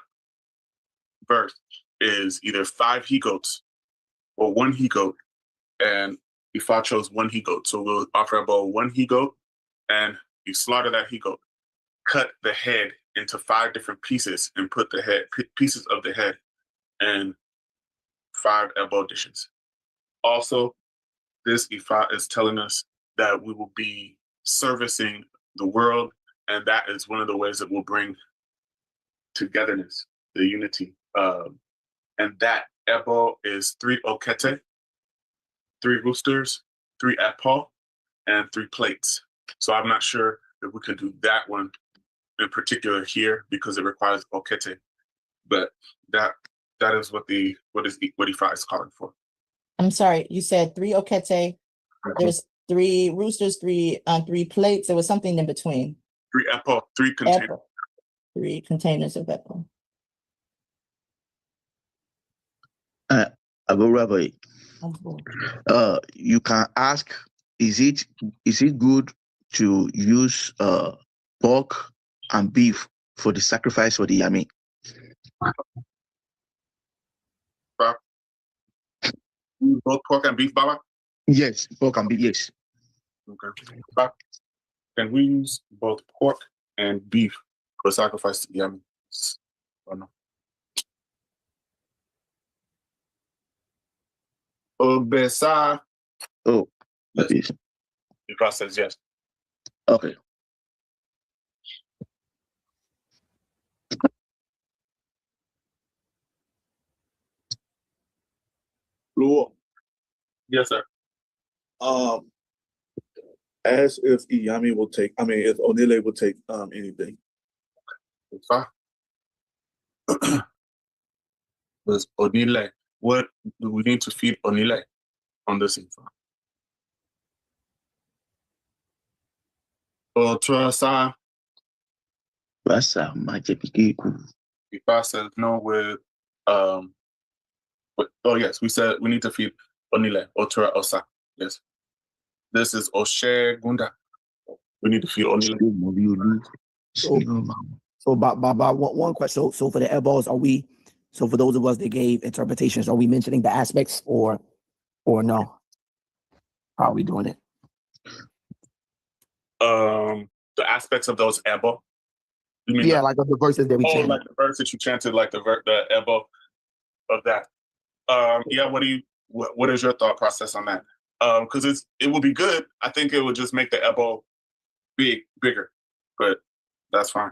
verse is either 5 he-goats or 1 he-goat, and Ifá chose 1 he-goat. So we'll offer elbow 1 he-goat, and you slaughter that he-goat, cut the head into 5 different pieces, and put the head pieces of the head in 5 elbow dishes. Also, this Ifá is telling us that we will be servicing the world, and that is one of the ways that will bring togetherness, the unity. And that elbow is 3 okete, 3 roosters, 3 apple, and 3 plates. So I'm not sure if we could do that one in particular here because it requires okete, but that is what Ifá is calling for. I'm sorry, you said 3 okete. There's 3 roosters, 3 plates. There was something in between. 3 apple, 3 containers. Apple. 3 containers of apple. Abu Rabbi, you can ask, is it good to use pork and beef for the sacrifice for the yami? Both pork and beef, Baba? Yes, pork and beef, yes. Okay. Can we use both pork and beef for sacrifice to the yami? Or no? Obesa. Oh, yes. The process, yes. Okay. Oluwo, Yes, sir. as if Iyami will take, if Onile will take anything. It's fine. Was Onile, what do we need to feed Onile on this info? Otura Basa majepikiku. Ifá says no with oh yes, we said we need to feed Onile, Otura Osa. Yes. This is Oshe Gunda. We need to feed Onile. So, Baba, one question. So for the elbows, so for those of us that gave interpretations, are we mentioning the aspects or no? How are we doing it? The aspects of those elbow. You mean like of the verses that we chanted. like the verse that you chanted, like the elbow of that. Yeah, what is your thought process on that? Because it would be good. I think it would just make the elbow bigger, but that's fine.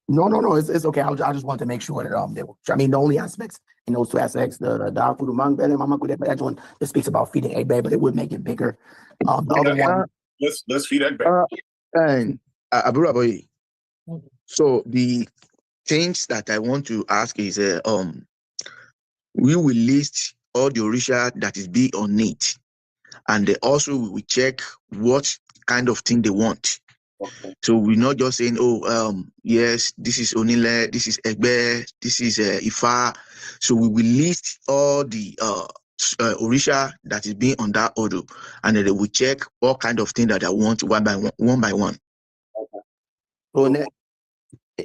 No, it's okay. I just want to make sure that the only aspects in those 2 aspects, the Dafudu Mangbele, Mama Kude, that one that speaks about feeding egg bag, but it would make it bigger. The other one. Let's feed egg bag. And Abu Rabbi, so the things that I want to ask is, we will list all the Òrìṣà that is big on it, and also we will check what kind of thing they want. Okay. So we're not just saying, yes, this is Onile, this is Egbe, this is Ifá. So we will list all the Òrìṣà that is being on that order, and then they will check what kind of thing that I want one by one. Okay. So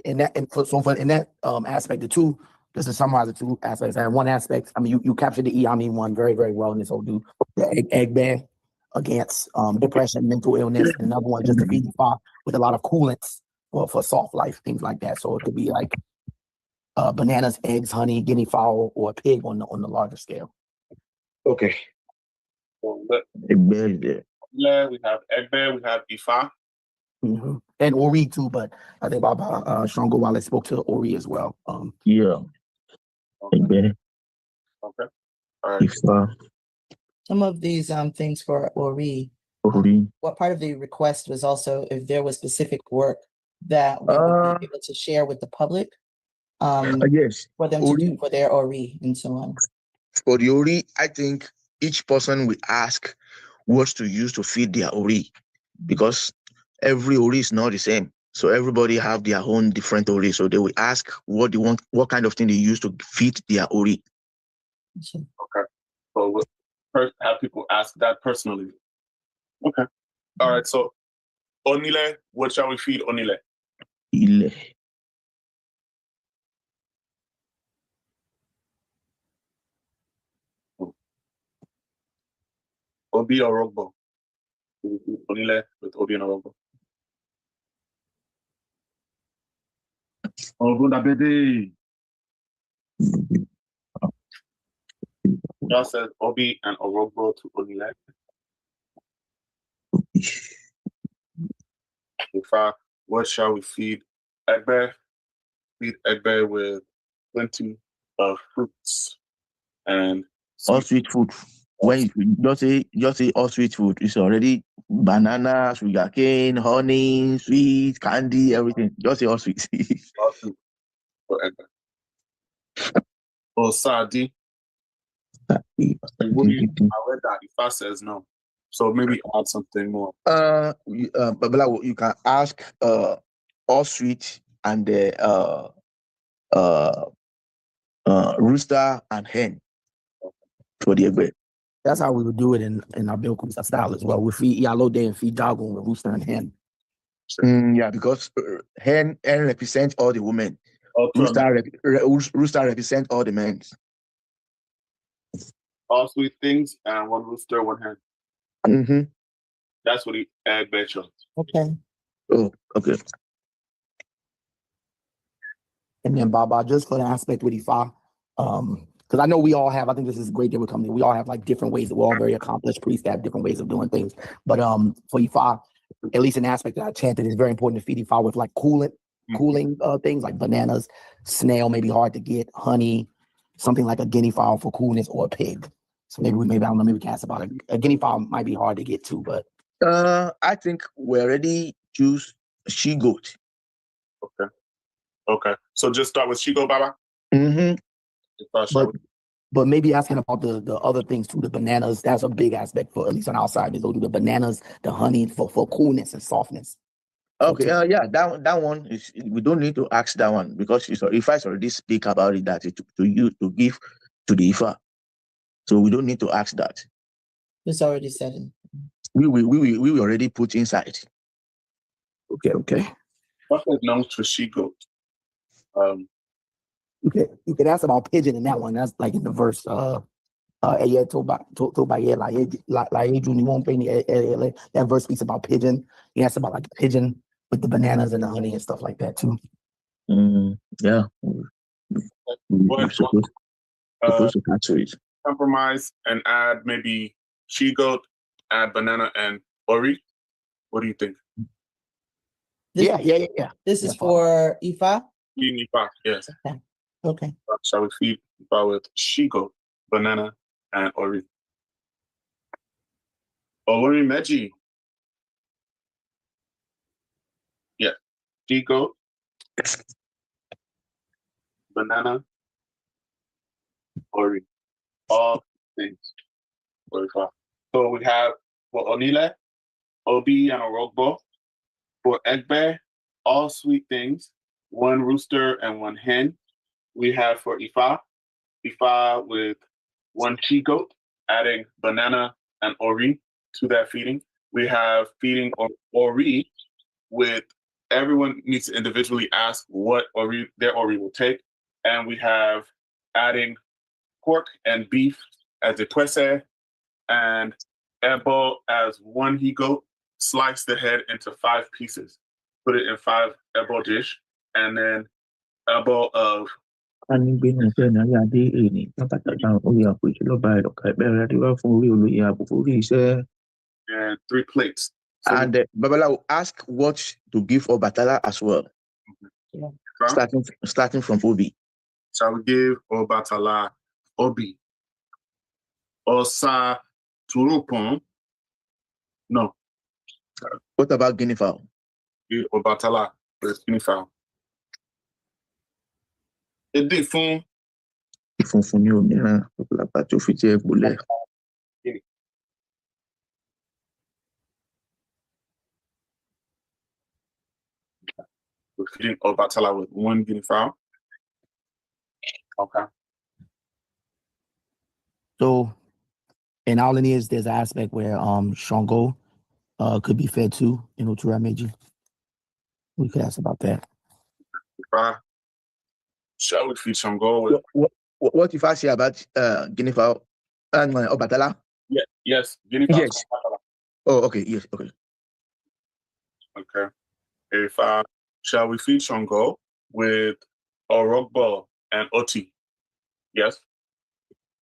in that aspect, the 2, just to summarize the 2 aspects, and one aspect, you captured the Iyami one very, very well in this ODU, the egg bag against depression, mental illness, and another one just to feed the fire with a lot of coolants for soft life, things like that. So it could be like bananas, eggs, honey, guinea fowl, or a pig on the larger scale. Okay. Onile, we have Egbe, we have Ifá. And Ori too, but I think Baba Shongo Wale spoke to Ori as well. Yeah. Okay. Egbe, Okay. All right. Ifá, Some of these things for Ori, Ori. what part of the request was also if there was specific work that we would be able to share with the public Yes. for them to Ori, do for their Ori and so on. for the Ori, I think each person will ask what to use to feed their Ori, because every Ori is not the same. So everybody have their own different Ori. So they will ask what they want, what kind of thing they use to feed their Ori. Okay. So we'll have people ask that personally. Okay. All right. So Onile, what shall we feed Onile? Ile. Obi or Rogbo? Onile with Obi and Rogbo. Ogundabede. Just says Obi and Orogbo to Onile. Ifá, what shall we feed Egbe? Feed Egbe with plenty of fruits and All sweet food. When you just say all sweet food, it's already banana, sugarcane, honey, sweet, candy, everything. Just say all sweet. all fruit for Egbe. Or Sadi. I read that Ifá says no. So maybe add something more. Babala, you can ask all sweet and rooster and hen for the Egbe. That's how we would do it in our Bill Kumsa style as well. We feed Yalo Day and feed Dagon with rooster and hen. Yeah, because hen represents all the women. Rooster represents all the men. All sweet things and one rooster, one hen. Mm-hmm. That's what he Egbe chose. Okay. Oh, okay. And then Baba, just for the aspect with Ifá, because I know we all have, I think this is great that we're coming. We all have like different ways that we're all very accomplished priests that have different ways of doing things. But for Ifá, at least an aspect that I chanted, it's very important to feed Ifá with like cooling things like bananas, snail may be hard to get, honey, something like a guinea fowl for coolness, or a pig. So maybe I don't know, maybe we can ask about it. A guinea fowl might be hard to get too, but I think we already choose she goat. Okay. So just start with Shigo Baba. Mm-hmm. But maybe asking about the other things too, the bananas, that's a big aspect for, at least on our side, is they'll do the bananas, the honey for coolness and softness. Okay, yeah, that one is, we don't need to ask that one because Ifá already speak about it, that to you to give to the Ifá. So we don't need to ask that. It's already said it. We will already put inside. Okay. What is known to she goat? You could ask about pigeon in that one. That's like in the verse. That verse speaks about pigeon. He asks about like pigeon with the bananas and the honey and stuff like that too. Yeah. We're supposed to answer it. Compromise and add maybe she goat, add banana and Ori. What do you think? Yeah. This is for Ifá? Feeding Ifá, yes. Okay. Shall we feed Ifá with she goat, banana, and Ori? Oluwo Meji. Yeah. She goat, banana, Ori. All things for Ifá. So we have for Onile, Obi and Orogbo. For Egbe, all sweet things, one rooster and one hen. We have for Ifá with one she goat, adding banana and Ori to that feeding. We have feeding Ori with everyone needs to individually ask what their Ori will take. And we have adding pork and beef as a puese and ebo as one he goat. Slice the head into 5 pieces, put it in 5 ebo dish, and then ebo of and 3 plates. So And Babala will ask what to give for Batala as well. Starting from Obi. shall we give Obatala Obi? Osa Turupon? No. What about guinea fowl? Give Obatala with guinea fowl. Èdè fún Ìfúnfún ní òmíràn, Babalapa tó fi jẹ́ ìpòlẹ̀. we're feeding Obatala with 1 guinea fowl. Okay. So in our lineage, there's an aspect where Shango could be fed too in Otura Meji. We could ask about that. Shall we feed Shango with What if I say about guinea fowl and Obatala? yes, guinea fowl? Yes. Oh, okay. Yes. Okay. Okay. Shall we feed Shango with Orogbo and Oti? Yes.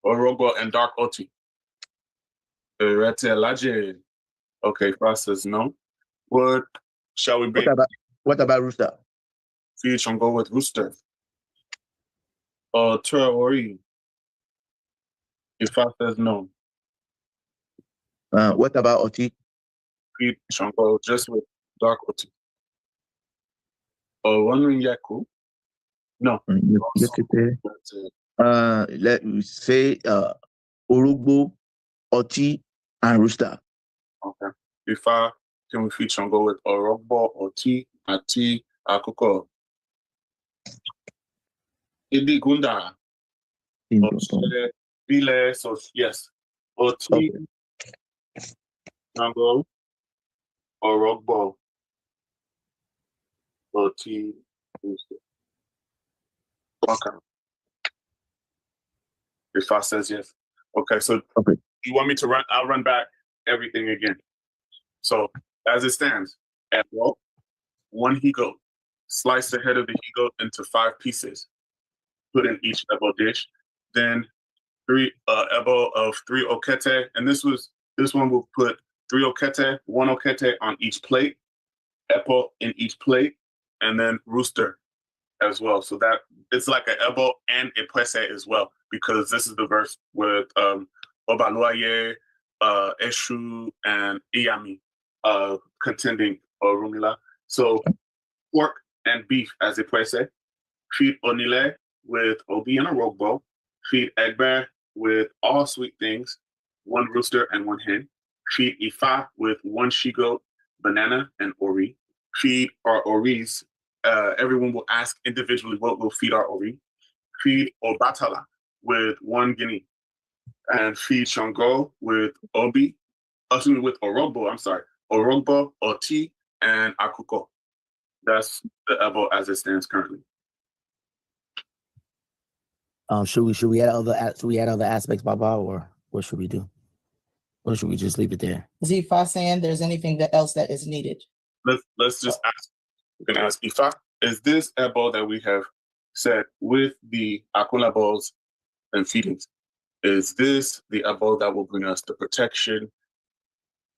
Orogbo and dark Oti. Rete. Okay, process no. Shall we bring What about rooster? feed Shango with rooster? Otura Ori. Ifá says no. What about Oti? Feed Shango just with dark Oti. One Yaku? No. Let me say Orogbo, Oti, and rooster. Okay. Can we feed Shango with Orogbo, Oti, Ati, Akoko? Idigunda. Bile, so yes. Oti, Shango, Orogbo, Oti, rooster. Okay. Ifá says yes. Okay, so you want me to run? I'll run back everything again. So as it stands, at rope, 1 he-goat, slice the head of the he-goat into 5 pieces, put in each ebo dish, then 3 ebo of 3 okete, and this one will put 3 okete, 1 okete on each plate, epo in each plate, and then rooster as well. So that it's like an ebo and a pese as well, because this is the verse with Obaluaye, Eshu, and Iyami contending Rumila. So pork and beef as a pese, feed Onile with Obi and a Rogbo, feed Egber with all sweet things, 1 rooster and 1 hen, feed Ifá with 1 she-goat, banana, and Ori, feed our Oris. Everyone will ask individually what we'll feed our Ori. Feed Obatala with 1 guinea, and feed Shango with Obi, with Orogbo, Orogbo, Oti, and Akuko. That's the Ebo as it stands currently. Should we add other aspects, Baba, or what should we do? Or should we just leave it there? Is Ifá saying there's anything else that is needed? Let's just ask. We can ask Ifá, is this Ebo that we have said with the Akula balls and feedings, is this the Ebo that will bring us the protection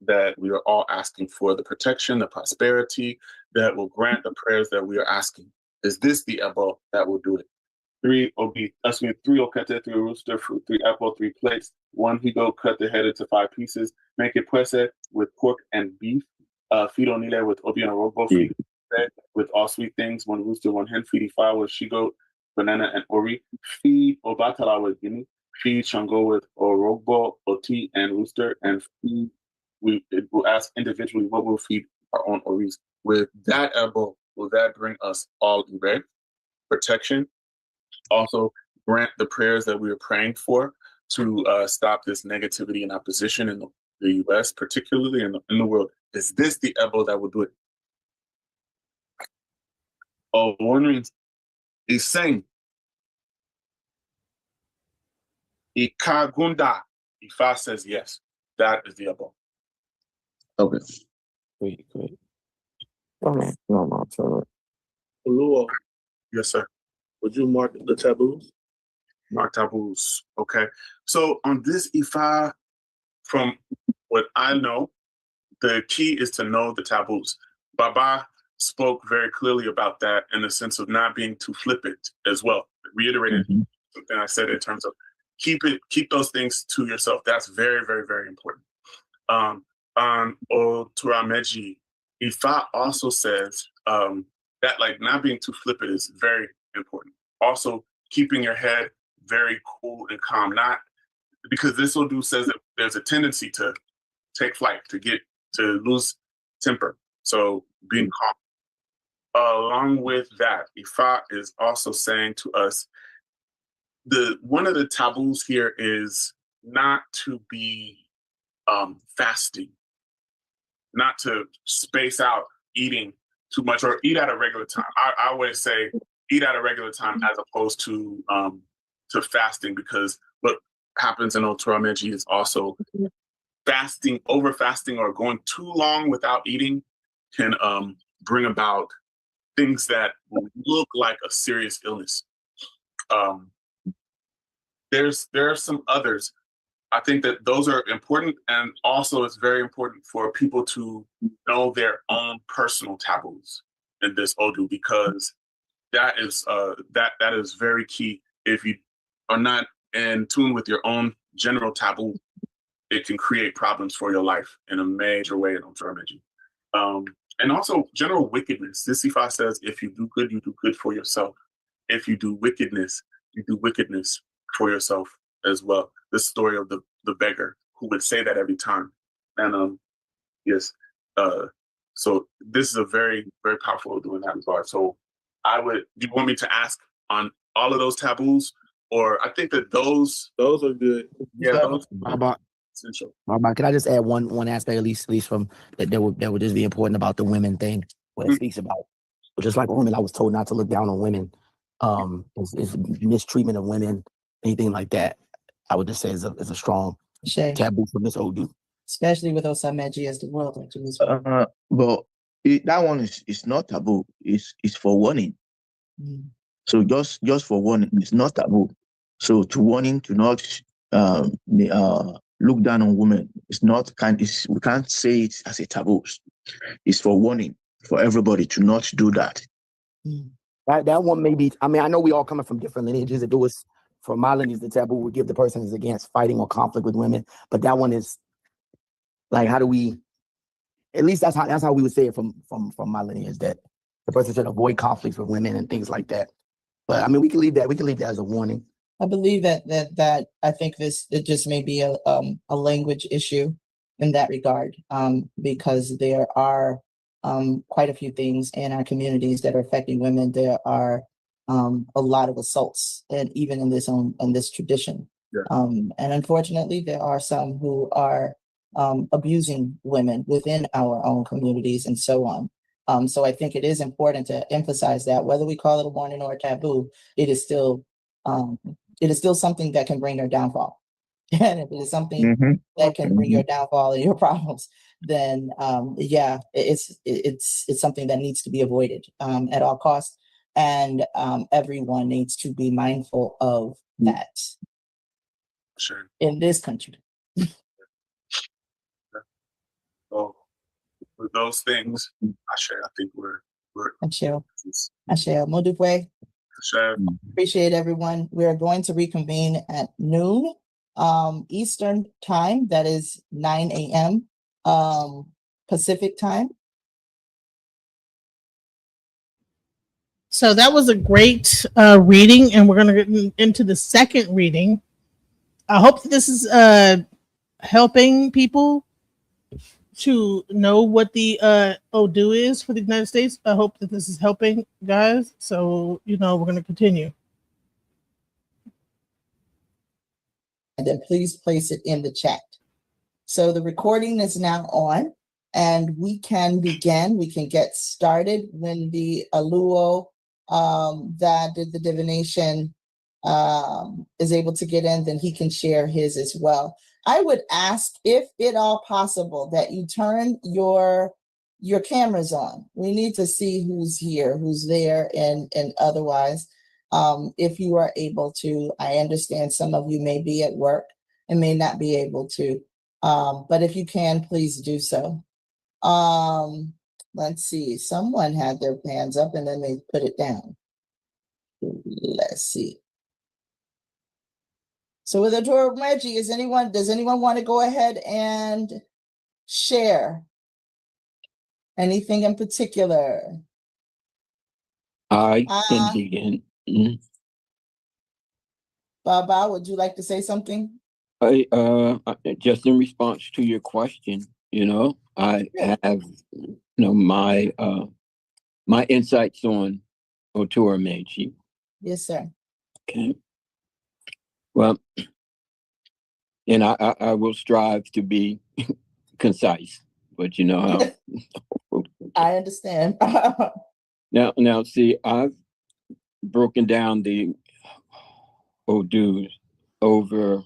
that we are all asking for, the protection, the prosperity that will grant the prayers that we are asking? Is this the Ebo that will do it? 3 okete, 3 rooster, 3 apple, 3 plates, 1 he-goat, cut the head into 5 pieces, make it pese with pork and beef, feed Onile with Obi and Orogbo, feed with all sweet things, 1 rooster, 1 hen, feed Ifá with she-goat, banana, and Ori, feed Obatala with guinea, feed Shango with Orogbo, Oti, and rooster, and we'll ask individually what we'll feed our own Oris. With that Ebo, will that bring us all protection? Also grant the prayers that we are praying for to stop this negativity and opposition in the U.S., particularly in the world. Is this the Ebo that will do it? Wondering, he's saying, Ikagunda. Ifá says yes. That is the Ebo. Okay. Great. Oluwo, Yes, sir. would you mark the taboos? Mark taboos. Okay. So on this Ifá, from what I know, the key is to know the taboos. Baba spoke very clearly about that in the sense of not being too flippant as well. Reiterated something I said in terms of keep those things to yourself. That's very, very, very important. On Otura Meji, Ifá also says that like not being too flippant is very important. Also, keeping your head very cool and calm, not because this ODU says that there's a tendency to take flight, to lose temper. So being calm. Along with that, Ifá is also saying to us, one of the taboos here is not to be fasting, not to space out eating too much or eat at a regular time. I always say eat at a regular time as opposed to fasting, because what happens in Otura Meji is also fasting, over fasting or going too long without eating can bring about things that will look like a serious illness. There are some others. I think that those are important, and also it's very important for people to know their own personal taboos in this ODU, because that is very key. If you are not in tune with your own general taboo, it can create problems for your life in a major way in Otura Meji. And also general wickedness. This Ifá says, if you do good, you do good for yourself. If you do wickedness, you do wickedness for yourself as well. This story of the beggar who would say that every time. And yes, so this is a very, very powerful ODU in that regard. So do you want me to ask on all of those taboos? Or I think that those are good. Yeah, those are essential. Can I just add one aspect, at least from that would just be important about the women thing, what it speaks about. Just like women, I was told not to look down on women. Is mistreatment of women, anything like that, I would just say is a strong taboo from this ODU. Especially with Otura Meji as the world. But that one is not taboo. It's for warning. So just for warning, it's not taboo. So to warning to not look down on women, we can't say it as a taboo. It's for warning for everybody to not do that. That one may be, I mean, I know we all coming from different lineages. If it was from my lineage, the taboo would give the person is against fighting or conflict with women. But that one is like, how do we, at least that's how we would say it from my lineage, that the person should avoid conflicts with women and things like that. But I mean, we can leave that as a warning. I believe that I think it just may be a language issue in that regard, because there are quite a few things in our communities that are affecting women. There are a lot of assaults, and even in this tradition. Yeah. And unfortunately, there are some who are abusing women within our own communities and so on. So I think it is important to emphasize that whether we call it a warning or a taboo, it is still something that can bring their downfall. And if it is something that can bring your downfall and your problems, then it's something that needs to be avoided at all costs. And everyone needs to be mindful of that. Sure. In this country. So with those things, I think we're Ashe. Modupwe. Appreciate everyone. We are going to reconvene at noon Eastern time. That is 9 a.m. Pacific time. So that was a great reading, and we're going to get into the second reading. I hope that this is helping people to know what the ODU is for the United States. I hope that this is helping, guys. So, we're going to continue. And then please place it in the chat. So the recording is now on, and we can begin. We can get started when the Oluwo that did the divination is able to get in, then he can share his as well. I would ask, if at all possible, that you turn your cameras on. We need to see who's here, who's there, and otherwise, if you are able to. I understand some of you may be at work and may not be able to, but if you can, please do so. Let's see. Someone had their hands up and then they put it down. Let's see. So with Otura Meji, does anyone want to go ahead and share anything in particular? I can begin. Baba, would you like to say something? Just in response to your question, I have, my insights on Otura Meji. Yes, sir. Okay. Well, and I will strive to be concise, but you know how. I understand. Now, see, I've broken down the ODUs over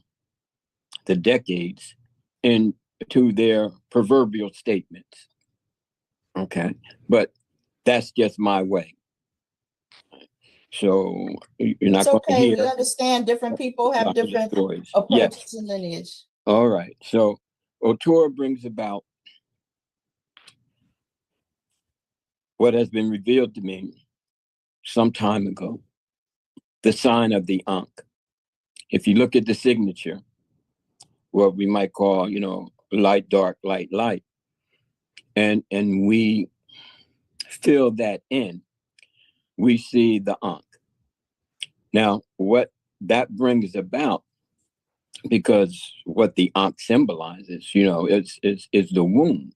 the decades into their proverbial statements. Okay, but that's just my way. So you're not going to hear. We understand different people have different stories. approaches and lineage. All right. So Otura brings about what has been revealed to me some time ago, the sign of the Ankh. If you look at the signature, what we might call, light, dark, light, light, and we fill that in, we see the Ankh. Now, what that brings about, because what the Ankh symbolizes, is the womb,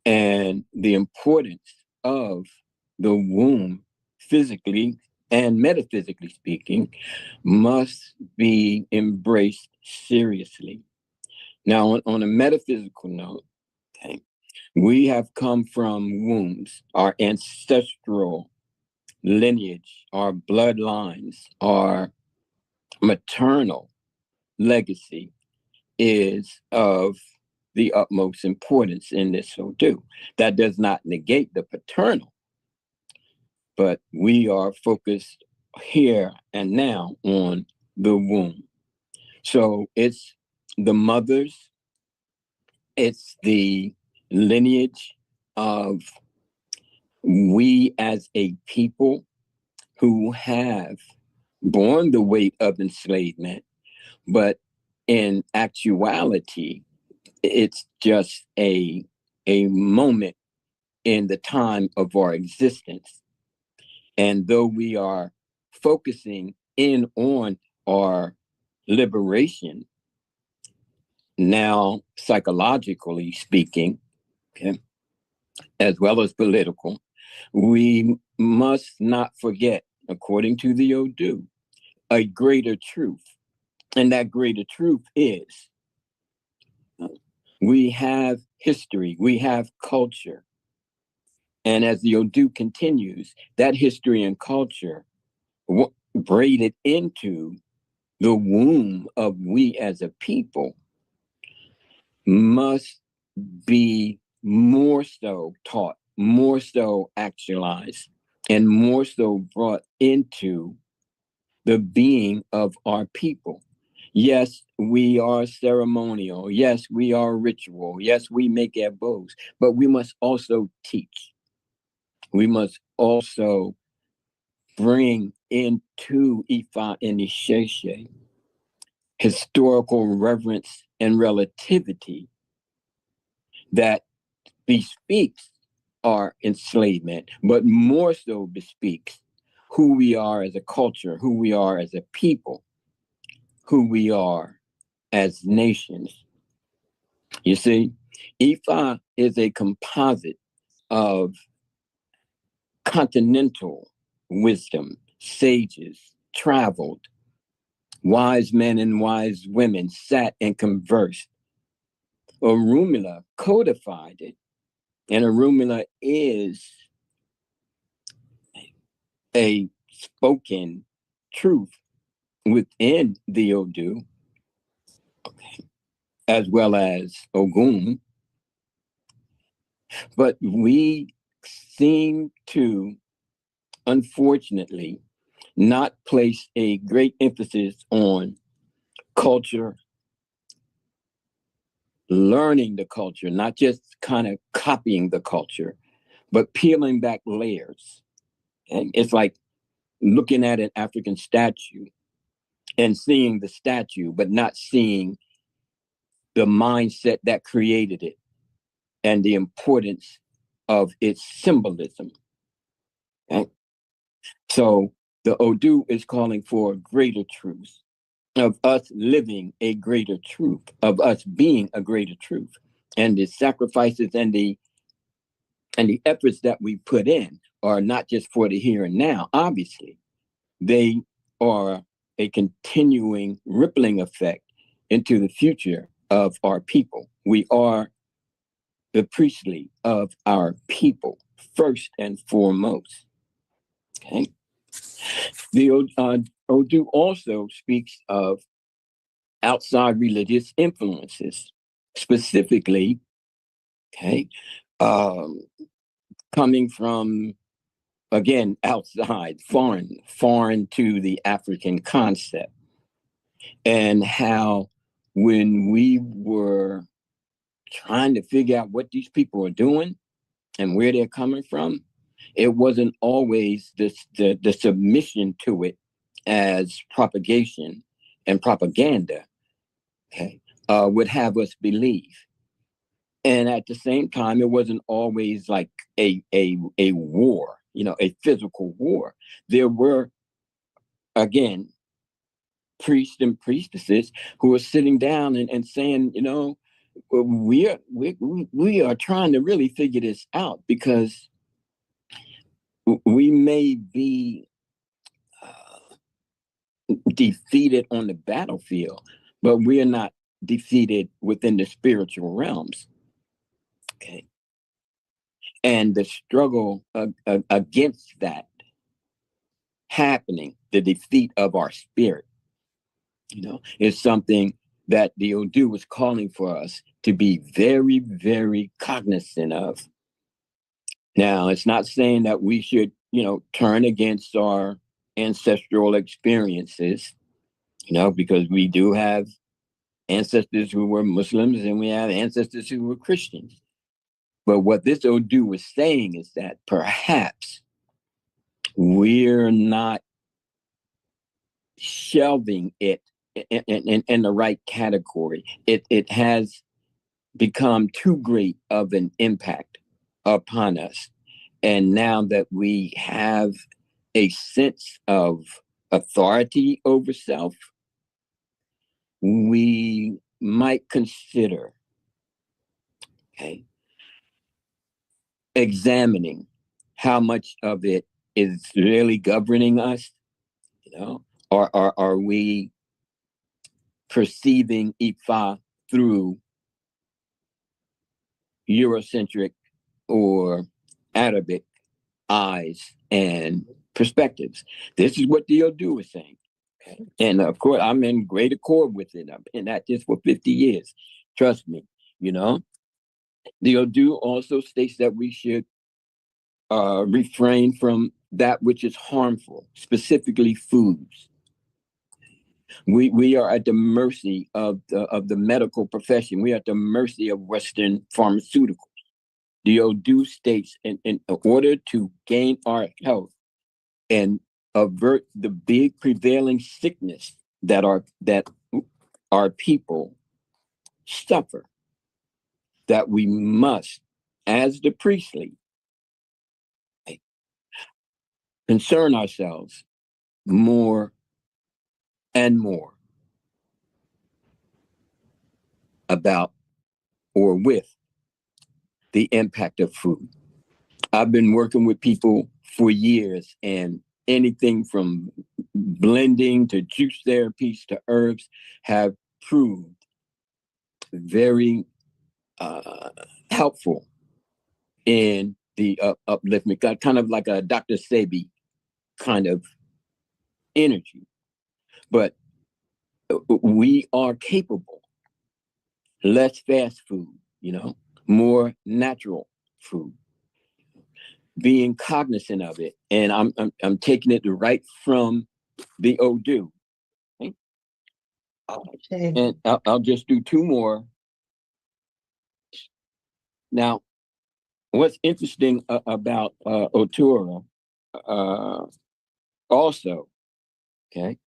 and the importance of the womb, physically and metaphysically speaking, must be embraced seriously. Now, on a metaphysical note, okay, we have come from wombs, our ancestral lineage, our bloodlines, our maternal legacy is of the utmost importance in this ODU. That does not negate the paternal, but we are focused here and now on the womb. So it's the mothers, it's the lineage of we as a people who have borne the weight of enslavement, but in actuality, it's just a moment in the time of our existence. And though we are focusing in on our liberation, now psychologically speaking, okay, as well as political, we must not forget, according to the ODU, a greater truth. And that greater truth is we have history, we have culture. And as the ODU continues, that history and culture braided into the womb of we as a people must be more so taught, more so actualized, and more so brought into the being of our people. Yes, we are ceremonial. Yes, we are ritual. Yes, we make our bows, but we must also teach. We must also bring into Ifá and Òrìṣà historical reverence and relativity that bespeaks our enslavement, but more so bespeaks who we are as a culture, who we are as a people, who we are as nations. You see, Ifá is a composite of continental wisdom, sages, traveled, wise men and wise women sat and conversed. Orunmila codified it, and Orunmila is a spoken truth within the ODU, as well as Ogun. But we seem to, unfortunately, not place a great emphasis on culture, learning the culture, not just kind of copying the culture, but peeling back layers. And it's like looking at an African statue and seeing the statue, but not seeing the mindset that created it and the importance of its symbolism. Okay? So the ODU is calling for greater truth, of us living a greater truth, of us being a greater truth. And the sacrifices and the efforts that we put in are not just for the here and now. Obviously, they are a continuing rippling effect into the future of our people. We are the priestly of our people, first and foremost. Okay. The ODU also speaks of outside religious influences, specifically, okay, coming from, again, outside, foreign to the African concept, and how when we were trying to figure out what these people are doing and where they're coming from, it wasn't always the submission to it as propagation and propaganda, okay, would have us believe. And at the same time, it wasn't always like a war, a physical war. There were, again, priests and priestesses who were sitting down and saying, we are trying to really figure this out, because we may be defeated on the battlefield, but we are not defeated within the spiritual realms. Okay. And the struggle against that happening, the defeat of our spirit, is something that the ODU was calling for us to be very, very cognizant of. Now, it's not saying that we should, turn against our ancestral experiences, because we do have ancestors who were Muslims and we have ancestors who were Christians. But what this ODU was saying is that perhaps we're not shelving it in the right category. It has become too great of an impact upon us. And now that we have a sense of authority over self, we might consider, okay, examining how much of it is really governing us, or are we perceiving Ifá through Eurocentric or Arabic eyes and perspectives? This is what the ODU is saying. Okay? And of course, I'm in great accord with it. I've been at this for 50 years. Trust me, The ODU also states that we should refrain from that which is harmful, specifically foods. We are at the mercy of the medical profession. We are at the mercy of Western pharmaceuticals. The ODU states in order to gain our health and avert the big prevailing sickness that our people suffer, that we must, as the priestly, concern ourselves more and more about or with the impact of food. I've been working with people for years, and anything from blending to juice therapies to herbs have proved very helpful in the upliftment, kind of like a Dr. Sebi kind of energy. But we are capable. Less fast food, more natural food. Being cognizant of it, and I'm taking it right from the ODU. Okay? And I'll just do two more Now, what's interesting about Otura also, okay,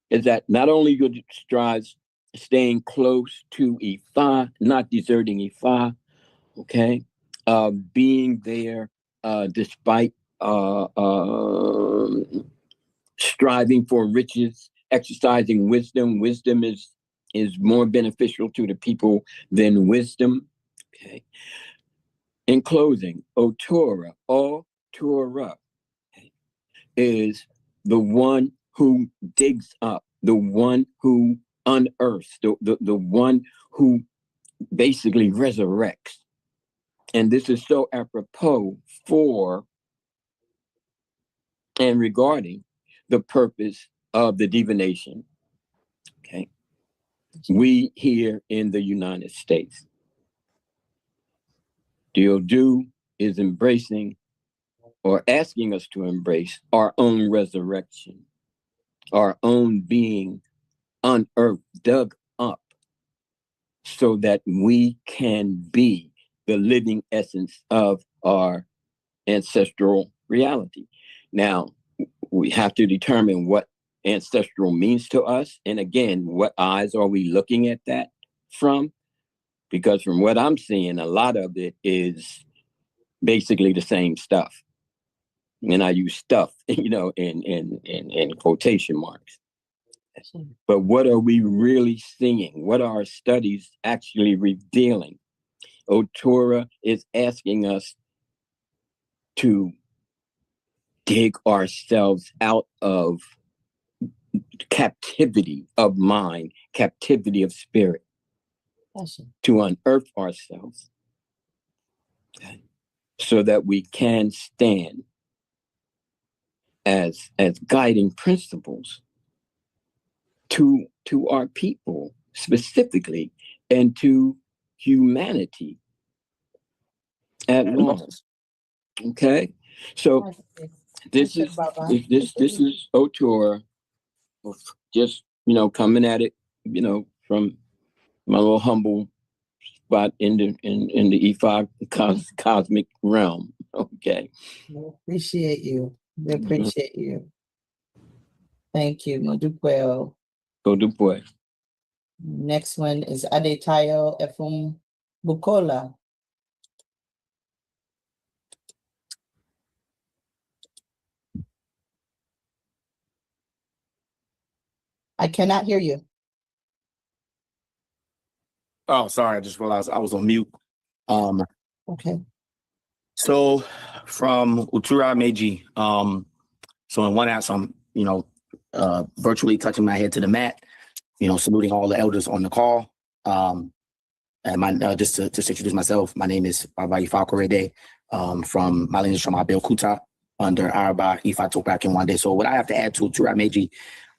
is that not only you strive staying close to Ifá, not deserting Ifá, okay, being there despite striving for riches, exercising wisdom. Wisdom is more beneficial to the people than wisdom. Okay. In closing, Otura okay, is the one who digs up, the one who unearths, the one who basically resurrects. And this is so apropos for and regarding the purpose of the divination. Okay. We here in the United States, the ODU is embracing or asking us to embrace our own resurrection, our own being unearthed, dug up, so that we can be the living essence of our ancestral reality. Now, we have to determine what ancestral means to us. And again, what eyes are we looking at that from? Because from what I'm seeing, a lot of it is basically the same stuff. And I use stuff, you know, in quotation marks. But what are we really seeing? What are our studies actually revealing? Otura is asking us to dig ourselves out of captivity of mind, captivity of spirit, to unearth ourselves, okay, so that we can stand as guiding principles to our people specifically, and to humanity at large. Okay, so this is Otura, just, you know, coming at it, you know, from my little humble spot in the Ifá cosmic realm. Okay. We appreciate you. We appreciate you. Thank you. Modupuel. Modupuel. Next one is Adetayo Efum Bukola. I cannot hear you. Oh, sorry. I just realized I was on mute. Okay. So from Otura Meji, so in one act, I'm, you know, virtually touching my head to the mat, you know, saluting all the elders on the call. And my just to introduce myself, my name is Oluwo Ifakolade, from my lineage from Abeokuta under Araba, Ifá Topak and Wande. So what I have to add to Otura Meji,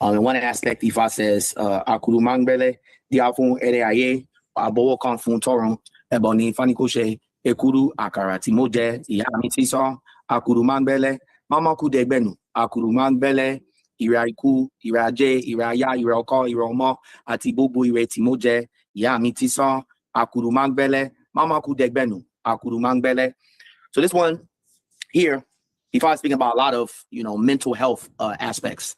in one aspect, Ifá says, Akuru Mangbele, Diafun Ere Aye, Abowo Kan Fun Torun, Eboni Fanikoshe, Ekuru Akara Timoje, Yami Tison, Akuru Mangbele, Mama Kudegbenu, Akuru Mangbele, Iraiku, Iraje, Iraya, Iroko, Iromo, Atibubu, Ire Timoje, Yami Tison, Akuru Mangbele, Mama Kudegbenu, Akuru Mangbele. So this one here, Ifá is speaking about a lot of, you know, mental health aspects,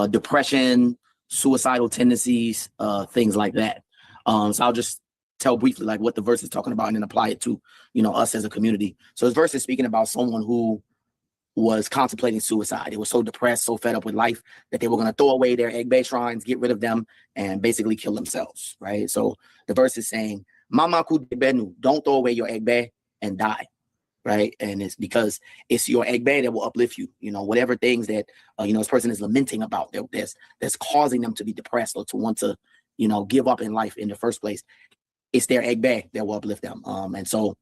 depression, suicidal tendencies, things like that. So I'll just tell briefly like what the verse is talking about and then apply it to, you know, us as a community. So this verse is speaking about someone who was contemplating suicide. They were so depressed, so fed up with life that they were going to throw away their egbe shrines, get rid of them, and basically kill themselves, right? So the verse is saying, Mama Kudebenu, don't throw away your egbe and die, right? And it's because it's your egbe that will uplift you. You know, whatever things that, you know, this person is lamenting about, that's causing them to be depressed or to want to, you know, give up in life in the first place. It's their egbe that will uplift them. And so,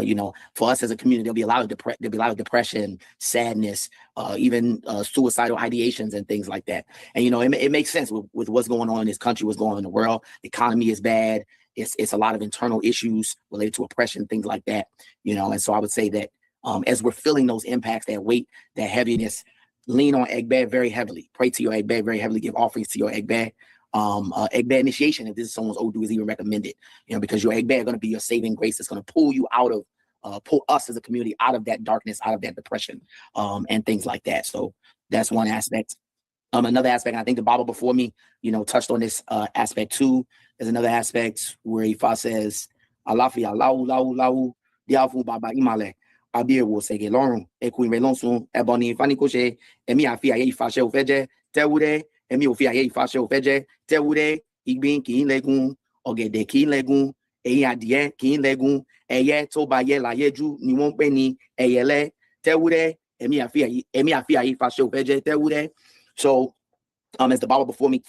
you know, for us as a community, there'll be a lot of depression, sadness, even suicidal ideations and things like that. And, you know, it makes sense with what's going on in this country, what's going on in the world. The economy is bad. It's a lot of internal issues related to oppression, things like that, you know. And so I would say that as we're feeling those impacts, that weight, that heaviness, lean on Egbe very heavily. Pray to your Egbe very heavily. Give offerings to your Egbe. Egbe initiation, if this is someone's ODU, is even recommended, because your Egbe are going to be your saving grace. It's going to pull you out of, pull us as a community out of that darkness, out of that depression, and things like that. So that's one aspect. Another aspect, and I think the Bible before me, touched on this aspect too. There's another aspect where Ifá says, Alafia, lau, diafu baba imale, abir wo sege lorun, eku invelonsun, ebony fanikoshe, emi afia ye Ifá she ofeje, tewude, emi ofia ye Ifá she ofeje, tewude, igbin ki legun, ogede ki legun, eyin adie ki legun, eye to ba ye la yeju ni won pe ni Ayele, tewude, emi afia ye Ifá she ofeje, tewude. So, as the Bible before me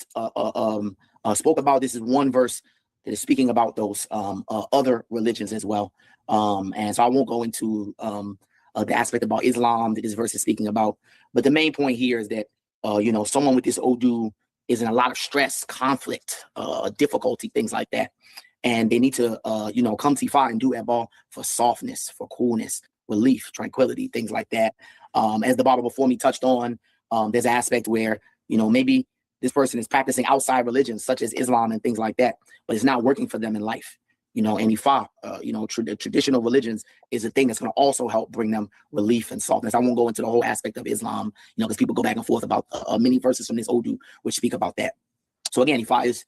spoke about, this is one verse that is speaking about those other religions as well. And so I won't go into the aspect about Islam that this verse is speaking about. But the main point here is that, someone with this ODU is in a lot of stress, conflict, difficulty, things like that. And they need to, come to Ifá and do Ebo for softness, for coolness, relief, tranquility, things like that. As the Bible before me touched on, there's an aspect where, maybe this person is practicing outside religions such as Islam and things like that, but it's not working for them in life. And Ifá, traditional religions is a thing that's going to also help bring them relief and softness. I won't go into the whole aspect of Islam, because people go back and forth about many verses from this ODU which speak about that. So again, Ifá is,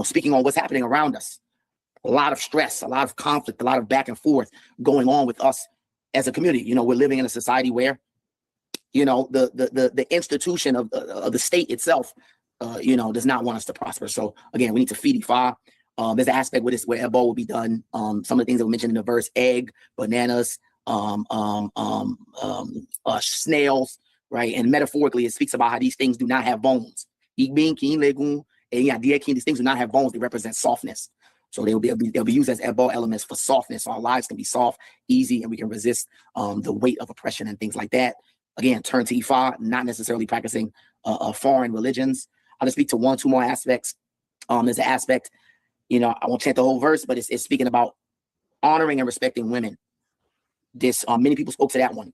speaking on what's happening around us. A lot of stress, a lot of conflict, a lot of back and forth going on with us as a community. We're living in a society where the institution of the state itself, does not want us to prosper. So again, we need to feed Ifá. There's an aspect where Ebo will be done. Some of the things that were mentioned in the verse: egg, bananas, snails, right? And metaphorically, it speaks about how these things do not have bones. These things do not have bones. They represent softness. So they'll be used as Ebo elements for softness. So our lives can be soft, easy, and we can resist the weight of oppression and things like that. Again, turn to Ifá, not necessarily practicing foreign religions. I'll just speak to two more aspects. There's an aspect, I won't chant the whole verse, but it's speaking about honoring and respecting women. This many people spoke to that one.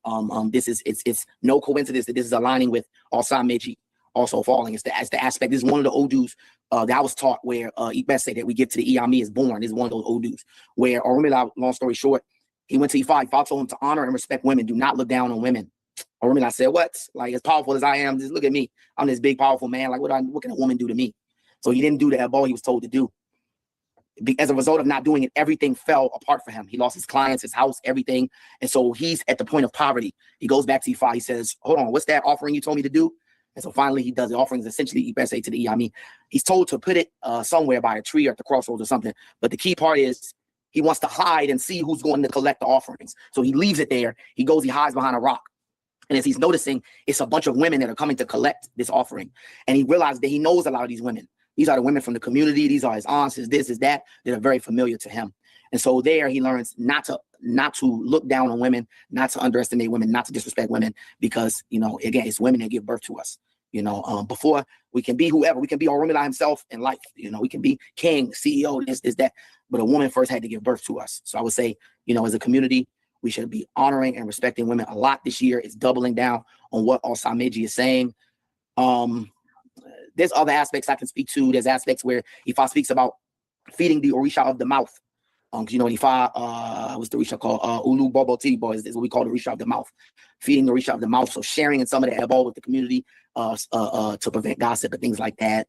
It's no coincidence that this is aligning with Otura Meji also falling. It's the aspect. This is one of the ODUs that I was taught where Ibese that we give to the Iyami is born. This is one of those ODUs where, long story short, he went to Ifá. Ifá told him to honor and respect women. Do not look down on women. I said, what? Like, as powerful as I am, just look at me. I'm this big, powerful man. Like, what can a woman do to me? So he didn't do the Ebo he was told to do. As a result of not doing it, everything fell apart for him. He lost his clients, his house, everything. And so he's at the point of poverty. He goes back to Ifá. He says, hold on, what's that offering you told me to do? And so finally he does the offerings, essentially, Ibese to the Iyami. He's told to put it somewhere by a tree or at the crossroads or something. But the key part is he wants to hide and see who's going to collect the offerings. So he leaves it there. He goes, he hides behind a rock. And as he's noticing, it's a bunch of women that are coming to collect this offering. And he realized that he knows a lot of these women. These are the women from the community. These are his aunts, his this, his that, that are very familiar to him. And so there he learns not to look down on women, not to underestimate women, not to disrespect women, because, again, it's women that give birth to us. Before we can be whoever, we can be Oromila himself in life. We can be king, CEO, this, that. But a woman first had to give birth to us. So I would say, as a community, we should be honoring and respecting women a lot this year. It's doubling down on what Otura Meji is saying. There's other aspects I can speak to. There's aspects where Ifá speaks about feeding the Òrìṣà of the mouth. Ifá, what's the Òrìṣà called? Ulu Boboti boys is what we call the Òrìṣà of the mouth. Feeding the Òrìṣà of the mouth. So sharing in some of the Ebo with the community to prevent gossip and things like that.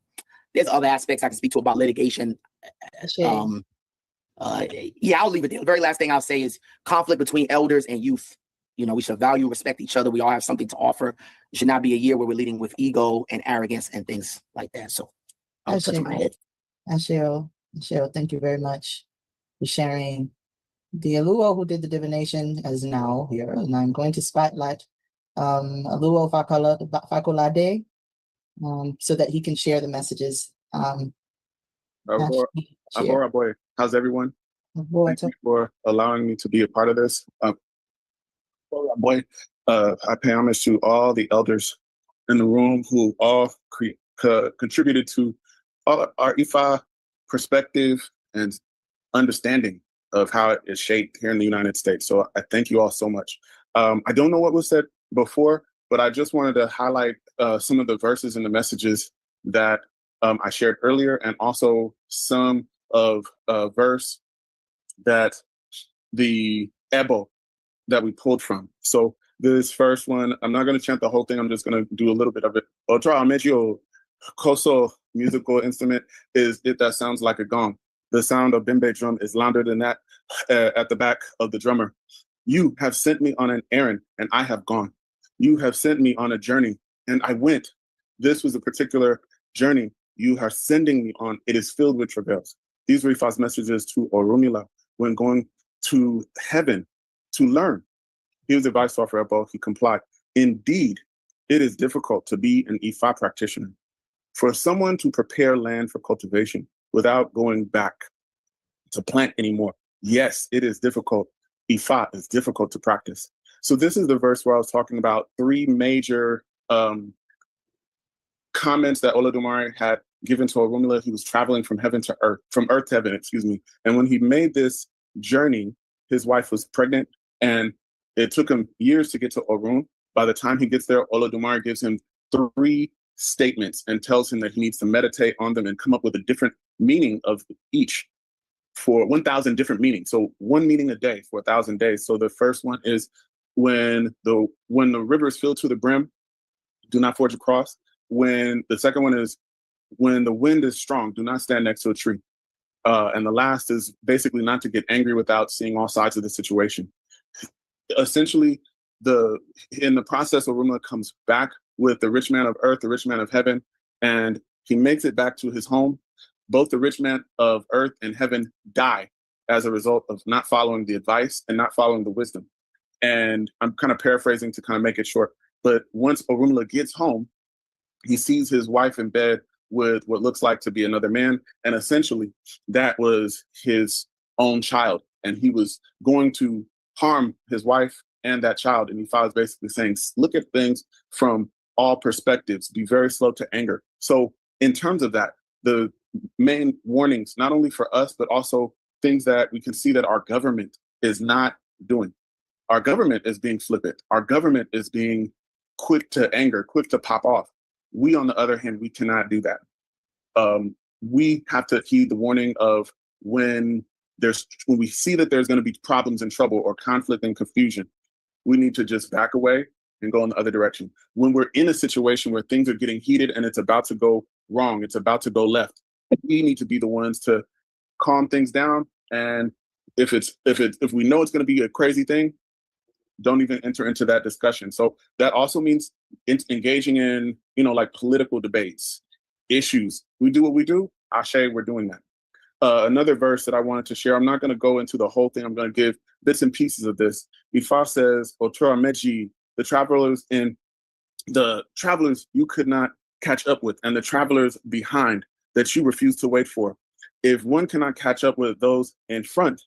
There's other aspects I can speak to about litigation. I'll leave it there. The very last thing I'll say is conflict between elders and youth. We should value, respect each other. We all have something to offer. It should not be a year where we're leading with ego and arrogance and things like that. So I'll touch my head. Cheryl, thank you very much for sharing. The Oluwo who did the divination is now here, and I'm going to spotlight Oluwo Ifakolade so that he can share the messages. Ahora boy, how's everyone? Thank you for allowing me to be a part of this. I pay homage to all the elders in the room who all contributed to all our Ifá perspective and understanding of how it is shaped here in the United States. So I thank you all so much. I don't know what was said before, but I just wanted to highlight some of the verses and the messages that I shared earlier, and also some of verse that the Ebo that we pulled from. So this first one, I'm not going to chant the whole thing. I'm just going to do a little bit of it. Otura Meji koso musical instrument is it that sounds like a gong. The sound of bembe drum is louder than that at the back of the drummer. You have sent me on an errand, and I have gone. You have sent me on a journey, and I went. This was a particular journey you are sending me on. It is filled with travails. These were Ifa's messages to Orunmila when going to heaven to learn. He was advised to offer Ebo. He complied. Indeed, it is difficult to be an Ifa practitioner. For someone to prepare land for cultivation without going back to plant anymore, yes, it is difficult. Ifa is difficult to practice. So this is the verse where I was talking about three major comments that Olodumare had given to Orunmila. He was traveling from heaven to earth, from earth to heaven, excuse me. And when he made this journey, his wife was pregnant, and it took him years to get to Orun. By the time he gets there, Olodumare gives him 3 statements and tells him that he needs to meditate on them and come up with a different meaning of each for 1,000 different meanings. So 1 meaning a day for 1,000 days. So the first one is when the river is filled to the brim, do not forge across. When the second one is when the wind is strong, do not stand next to a tree. And the last is basically not to get angry without seeing all sides of the situation. Essentially, in the process, Orunmila comes back with the rich man of earth, the rich man of heaven, and he makes it back to his home. Both the rich man of earth and heaven die as a result of not following the advice and not following the wisdom. And I'm kind of paraphrasing to kind of make it short. But once Orunmila gets home, he sees his wife in bed with what looks like to be another man. And essentially, that was his own child. And he was going to harm his wife and that child. And Ifa is basically saying, look at things from all perspectives, be very slow to anger. So in terms of that, the main warnings, not only for us, but also things that we can see that our government is not doing. Our government is being flippant. Our government is being quick to anger, quick to pop off. We, on the other hand, we cannot do that. We have to heed the warning of when we see that there's going to be problems and trouble or conflict and confusion, we need to just back away and go in the other direction. When we're in a situation where things are getting heated and it's about to go wrong, it's about to go left, we need to be the ones to calm things down. And if we know it's going to be a crazy thing, don't even enter into that discussion. So that also means engaging in, like political debates, issues. We do what we do. Ashe, we're doing that. Another verse that I wanted to share, I'm not going to go into the whole thing. I'm going to give bits and pieces of this. Ifa says, Otura Meji, the travelers you could not catch up with, and the travelers behind that you refuse to wait for. If one cannot catch up with those in front,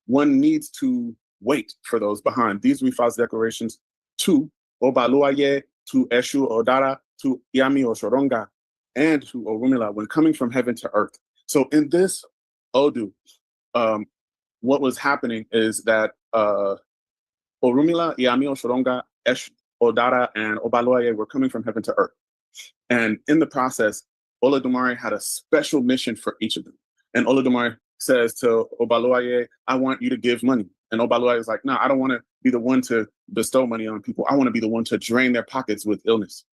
one needs to wait for those behind. These are Ifa's declarations to Obaluaye, to Eshu Odara, to Yami Oshoronga, and to Orunmila when coming from heaven to earth. So in this Odu, what was happening is that Orunmila, Yami Oshoronga, Eshu Odara, and Obaluaye were coming from heaven to earth. And in the process, Olodumare had a special mission for each of them. And Olodumare says to Obaluaye, I want you to give money. And Obaluaye is like, no, I don't want to be the one to bestow money on people. I want to be the one to drain their pockets with illness.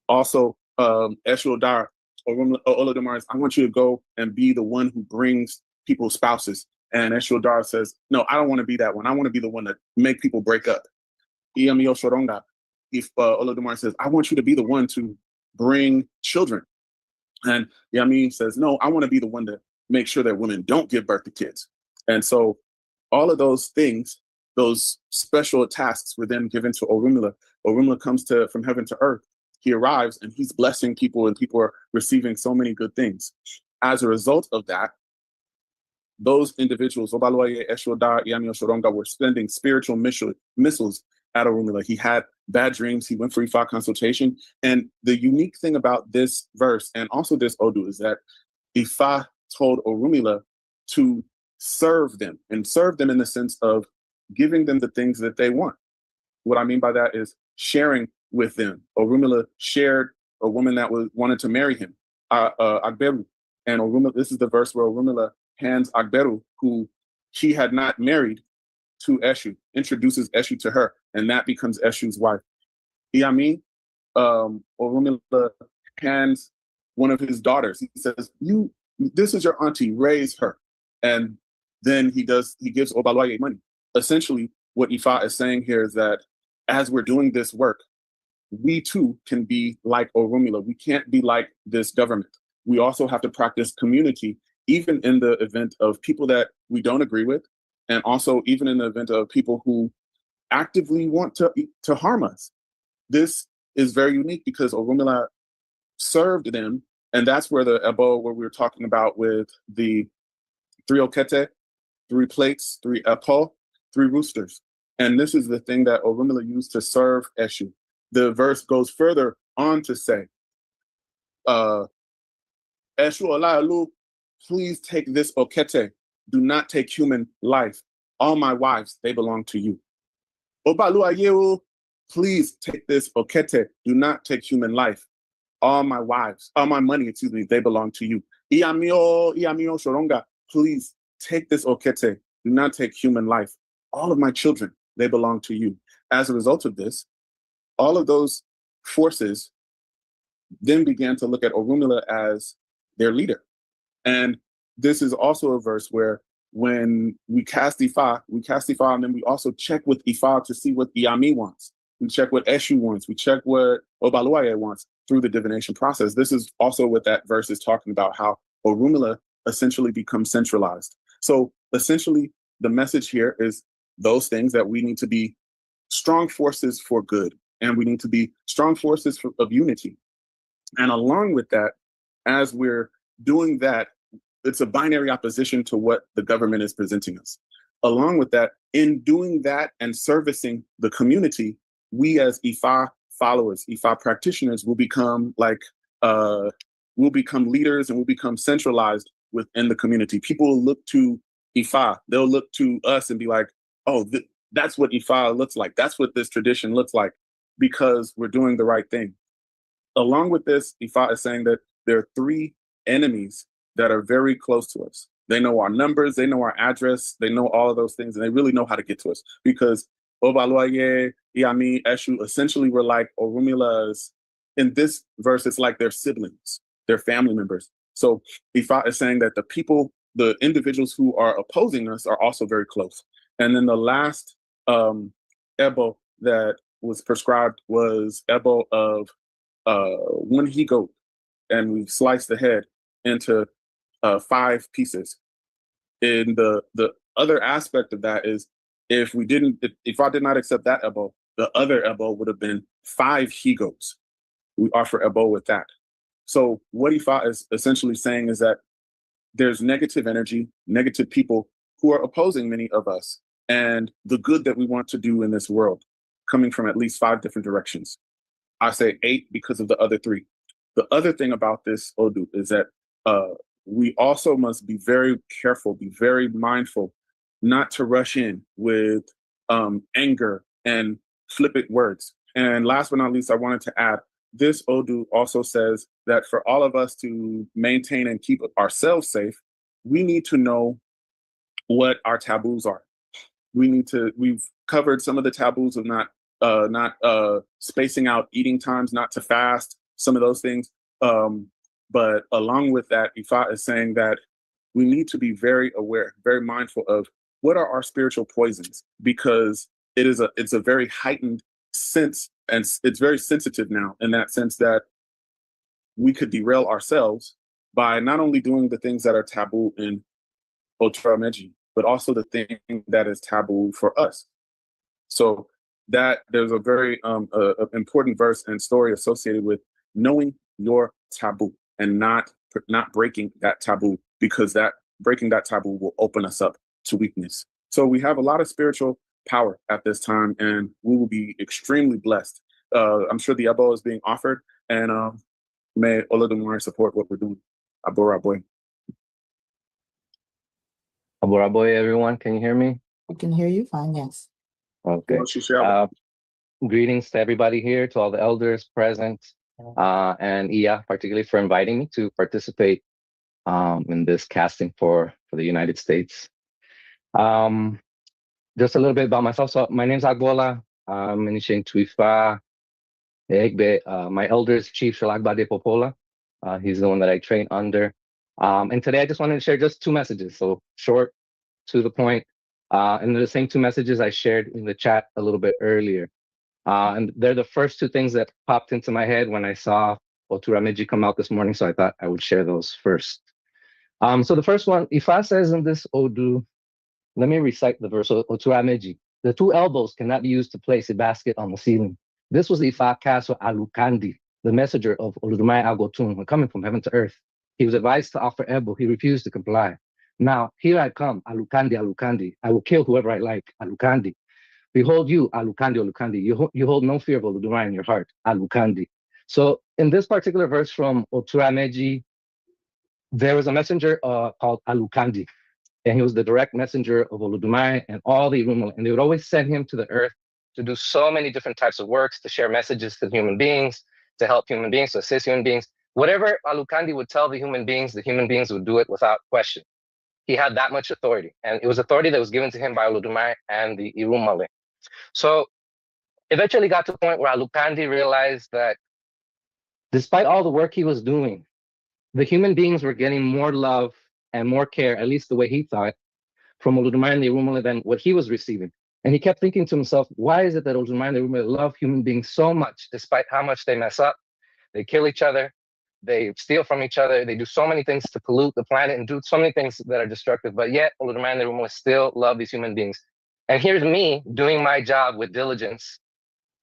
Also, Eshu Odara, Olodumare is, I want you to go and be the one who brings people's spouses. And Eshu Odara says, no, I don't want to be that one. I want to be the one that make people break up. Iyami Oshoronga, if Olodumare says, I want you to be the one to bring children. And Yami says, no, I want to be the one to make sure that women don't give birth to kids. And so all of those things, those special tasks were then given to Orunmila. Orunmila comes from heaven to earth. He arrives and he's blessing people, and people are receiving so many good things. As a result of that, those individuals, Obaluaye, Eshu Odara, Yami Oshoronga, were sending spiritual missiles at Orunmila. He had bad dreams. He went for Ifa consultation. And the unique thing about this verse and also this Odu is that Ifa told Orunmila to serve them, and serve them in the sense of giving them the things that they want. What I mean by that is sharing with them. Orunmila shared a woman that wanted to marry him. Agberu. And Orunmila, this is the verse where Orunmila hands Agberu, who she had not married, to Eshu, introduces Eshu to her, and that becomes Eshu's wife. Iyami, Orunmila hands one of his daughters. He says, this is your auntie, raise her. And then he gives Obaluaye money. Essentially, what Ifa is saying here is that as we're doing this work, we too can be like Orunmila. We can't be like this government. We also have to practice community, even in the event of people that we don't agree with, and also even in the event of people who actively want to harm us. This is very unique because Orunmila served them, and that's where the Ebo, where we were talking about with the 3 okete, 3 plates, 3 epo, 3 roosters. And this is the thing that Orunmila used to serve Eshu. The verse goes further on to say, Eshu Olaolu, please take this okete. Do not take human life. All my wives, they belong to you. Obaluaye, please take this okete. Do not take human life. All my wives, all my money, they belong to you. Iyamio Shoronga, please take this okete. Do not take human life. All of my children, they belong to you. As a result of this, all of those forces then began to look at Orunmila as their leader. And this is also a verse where when we cast Ifa, and then we also check with Ifa to see what Iyami wants. We check what Eshu wants. We check what Obaluaye wants through the divination process. This is also what that verse is talking about, how Orunmila essentially becomes centralized. So essentially, the message here is those things that we need to be strong forces for good, and we need to be strong forces of unity. And along with that, as we're doing that, it's a binary opposition to what the government is presenting us. Along with that, in doing that and servicing the community, we as Ifa followers, Ifa practitioners will become leaders, and we'll become centralized within the community. People will look to Ifa, they'll look to us and be like, oh, that's what Ifa looks like. That's what this tradition looks like, because we're doing the right thing. Along with this, Ifa is saying that there are 3 enemies that are very close to us. They know our numbers, they know our address, they know all of those things, and they really know how to get to us. Because Obaluaye, Iyami, Eshu essentially were like Orunmila's. In this verse, it's like their siblings, their family members. So Ifa is saying that the individuals who are opposing us are also very close. And then the last Ebo that was prescribed was Ebo of 1 he-goat, and we sliced the head into 5 pieces. And the other aspect of that is if I did not accept that Ebo, the other Ebo would have been 5 he-goats. We offer Ebo with that. So what Ifa is essentially saying is that there's negative energy, negative people who are opposing many of us and the good that we want to do in this world, coming from at least 5 different directions. I say 8 because of the other 3. The other thing about this ODU is that we also must be very careful, be very mindful not to rush in with anger and flippant words. And last but not least, I wanted to add, this ODU also says that for all of us to maintain and keep ourselves safe, we need to know what our taboos are. We've covered some of the taboos of not spacing out eating times, not to fast, some of those things. But along with that, Ifa is saying that we need to be very aware, very mindful of what are our spiritual poisons, because it's a very heightened sense, and it's very sensitive now in that sense that we could derail ourselves by not only doing the things that are taboo in Otura Meji, but also the thing that is taboo for us. So that there's a very important verse and story associated with knowing your taboo and not breaking that taboo, because that breaking that taboo will open us up to weakness. So we have a lot of spiritual power at this time, and we will be extremely blessed. I'm sure the Ebo is being offered, and may Olodumare support what we're doing. Aboraboy. Aboraboy, everyone, can you hear me? We can hear you fine, yes. Okay. Greetings to everybody here, to all the elders present, and Iya, particularly for inviting me to participate in this casting for the United States. Just a little bit about myself. So my name's Agbola. I'm initiating Tuifa. My elder is Chief Shalagbade Popola. He's the one that I train under. And today I just wanted to share just 2 messages. So short, to the point. And they're the same 2 messages I shared in the chat a little bit earlier. And they're the first 2 things that popped into my head when I saw Otura Meji come out this morning. So I thought I would share those first. So the first one, Ifá says in this ODU, let me recite the verse, Otura Meji. The 2 elbows cannot be used to place a basket on the ceiling. This was Ifá Kaso Alukandi, the messenger of Oludumare Agotun, coming from heaven to earth. He was advised to offer Ebo. He refused to comply. Now, here I come, Alukandi, Alukandi. I will kill whoever I like, Alukandi. Behold you, Alukandi, Alukandi. You hold no fear of Oludumare in your heart, Alukandi. So in this particular verse from Otura Meji, there was a messenger called Alukandi. And he was the direct messenger of Oludumare and all the Irumale. And they would always send him to the earth to do so many different types of works, to share messages to human beings, to help human beings, to assist human beings. Whatever Alukandi would tell the human beings would do it without question. He had that much authority. And it was authority that was given to him by Oludumare and the Irumale. So eventually got to the point where Alukandi realized that despite all the work he was doing, the human beings were getting more love and more care, at least the way he thought, from Oludumare and the Irumale than what he was receiving. And he kept thinking to himself, why is it that Oludumare and the Irumale love human beings so much, despite how much they mess up? They kill each other, they steal from each other, they do so many things to pollute the planet and do so many things that are destructive, but yet Oludumare and the Irumale still love these human beings. And here's me doing my job with diligence,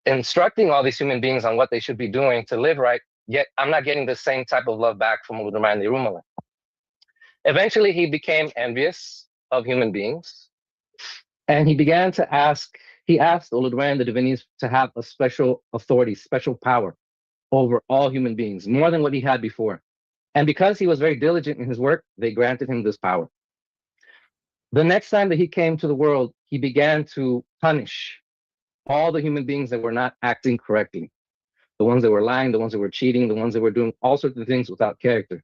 instructing all these human beings on what they should be doing to live right, yet I'm not getting the same type of love back from Oludumare and the Irumale. Eventually, he became envious of human beings, and he began to asked Oludumare and the Divinis to have a special authority, special power over all human beings, more than what he had before. And because he was very diligent in his work, they granted him this power. The next time that he came to the world, he began to punish all the human beings that were not acting correctly. The ones that were lying, the ones that were cheating, the ones that were doing all sorts of things without character.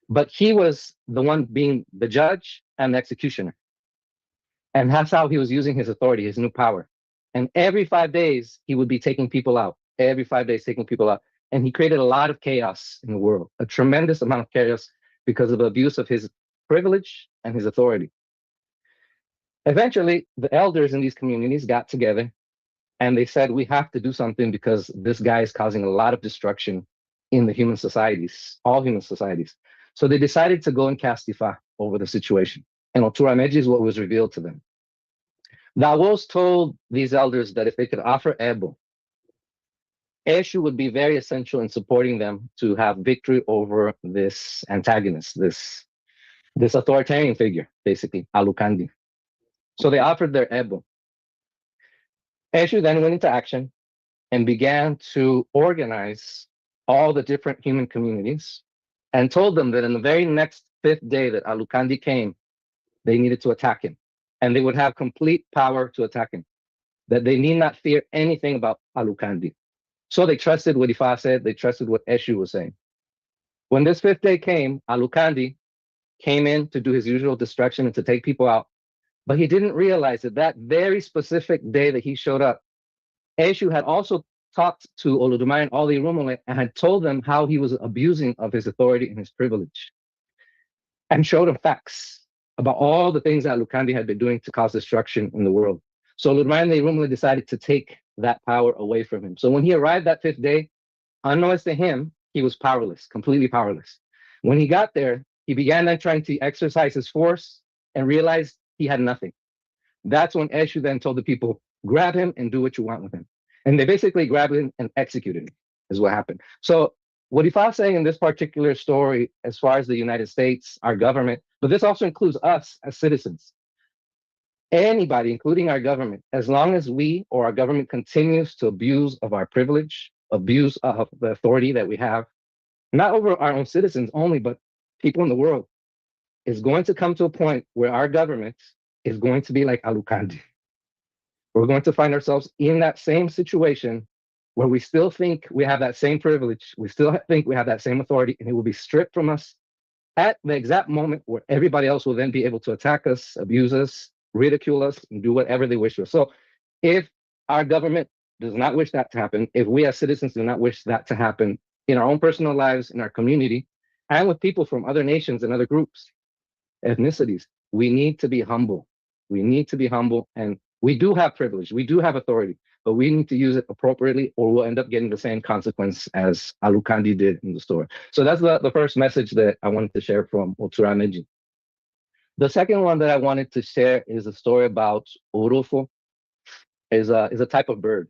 But he was the one being the judge and the executioner. And that's how he was using his authority, his new power. And every 5 days, he would be taking people out. Every 5 days, taking people out. And he created a lot of chaos in the world, a tremendous amount of chaos because of the abuse of his privilege and his authority. Eventually, the elders in these communities got together and they said, we have to do something because this guy is causing a lot of destruction in the human societies, all human societies. So they decided to go and cast Ifá over the situation. And Otura Meji is what was revealed to them. The Awos told these elders that if they could offer Ebo, Eshu would be very essential in supporting them to have victory over this antagonist, this authoritarian figure, basically, Alukandi. So they offered their Ebo. Eshu then went into action and began to organize all the different human communities and told them that in the very next 5th day that Alukandi came, they needed to attack him. And they would have complete power to attack him, that they need not fear anything about Alukandi. So they trusted what Ifá said, they trusted what Eshu was saying. When this 5th day came, Alukandi came in to do his usual destruction and to take people out. But he didn't realize that that very specific day that he showed up, Eshu had also talked to Oludumare and all the Irumale and had told them how he was abusing of his authority and his privilege, and showed them facts about all the things that Alukandi had been doing to cause destruction in the world. So Oludumare and the Irumale decided to take that power away from him. So when he arrived that 5th day, unknowns to him, he was powerless, completely powerless. When he got there, he began then trying to exercise his force and realized he had nothing. That's when Eshu then told the people, grab him and do what you want with him. And they basically grabbed him and executed him, is what happened. So what Ifá is saying in this particular story, as far as the United States, our government, but this also includes us as citizens, anybody, including our government, as long as we or our government continues to abuse of our privilege, abuse of the authority that we have, not over our own citizens only, but people in the world, is going to come to a point where our government is going to be like Alukandi. We're going to find ourselves in that same situation where we still think we have that same privilege, we still think we have that same authority, and it will be stripped from us at the exact moment where everybody else will then be able to attack us, abuse us, ridicule us, and do whatever they wish to us. So if our government does not wish that to happen, if we as citizens do not wish that to happen in our own personal lives, in our community, and with people from other nations and other groups, ethnicities, we need to be humble. We need to be humble, and we do have privilege, we do have authority, but we need to use it appropriately, or we'll end up getting the same consequence as Alukandi did in the story. So that's the first message that I wanted to share from Otura Meji. The second one that I wanted to share is a story about Orofo, is a type of bird.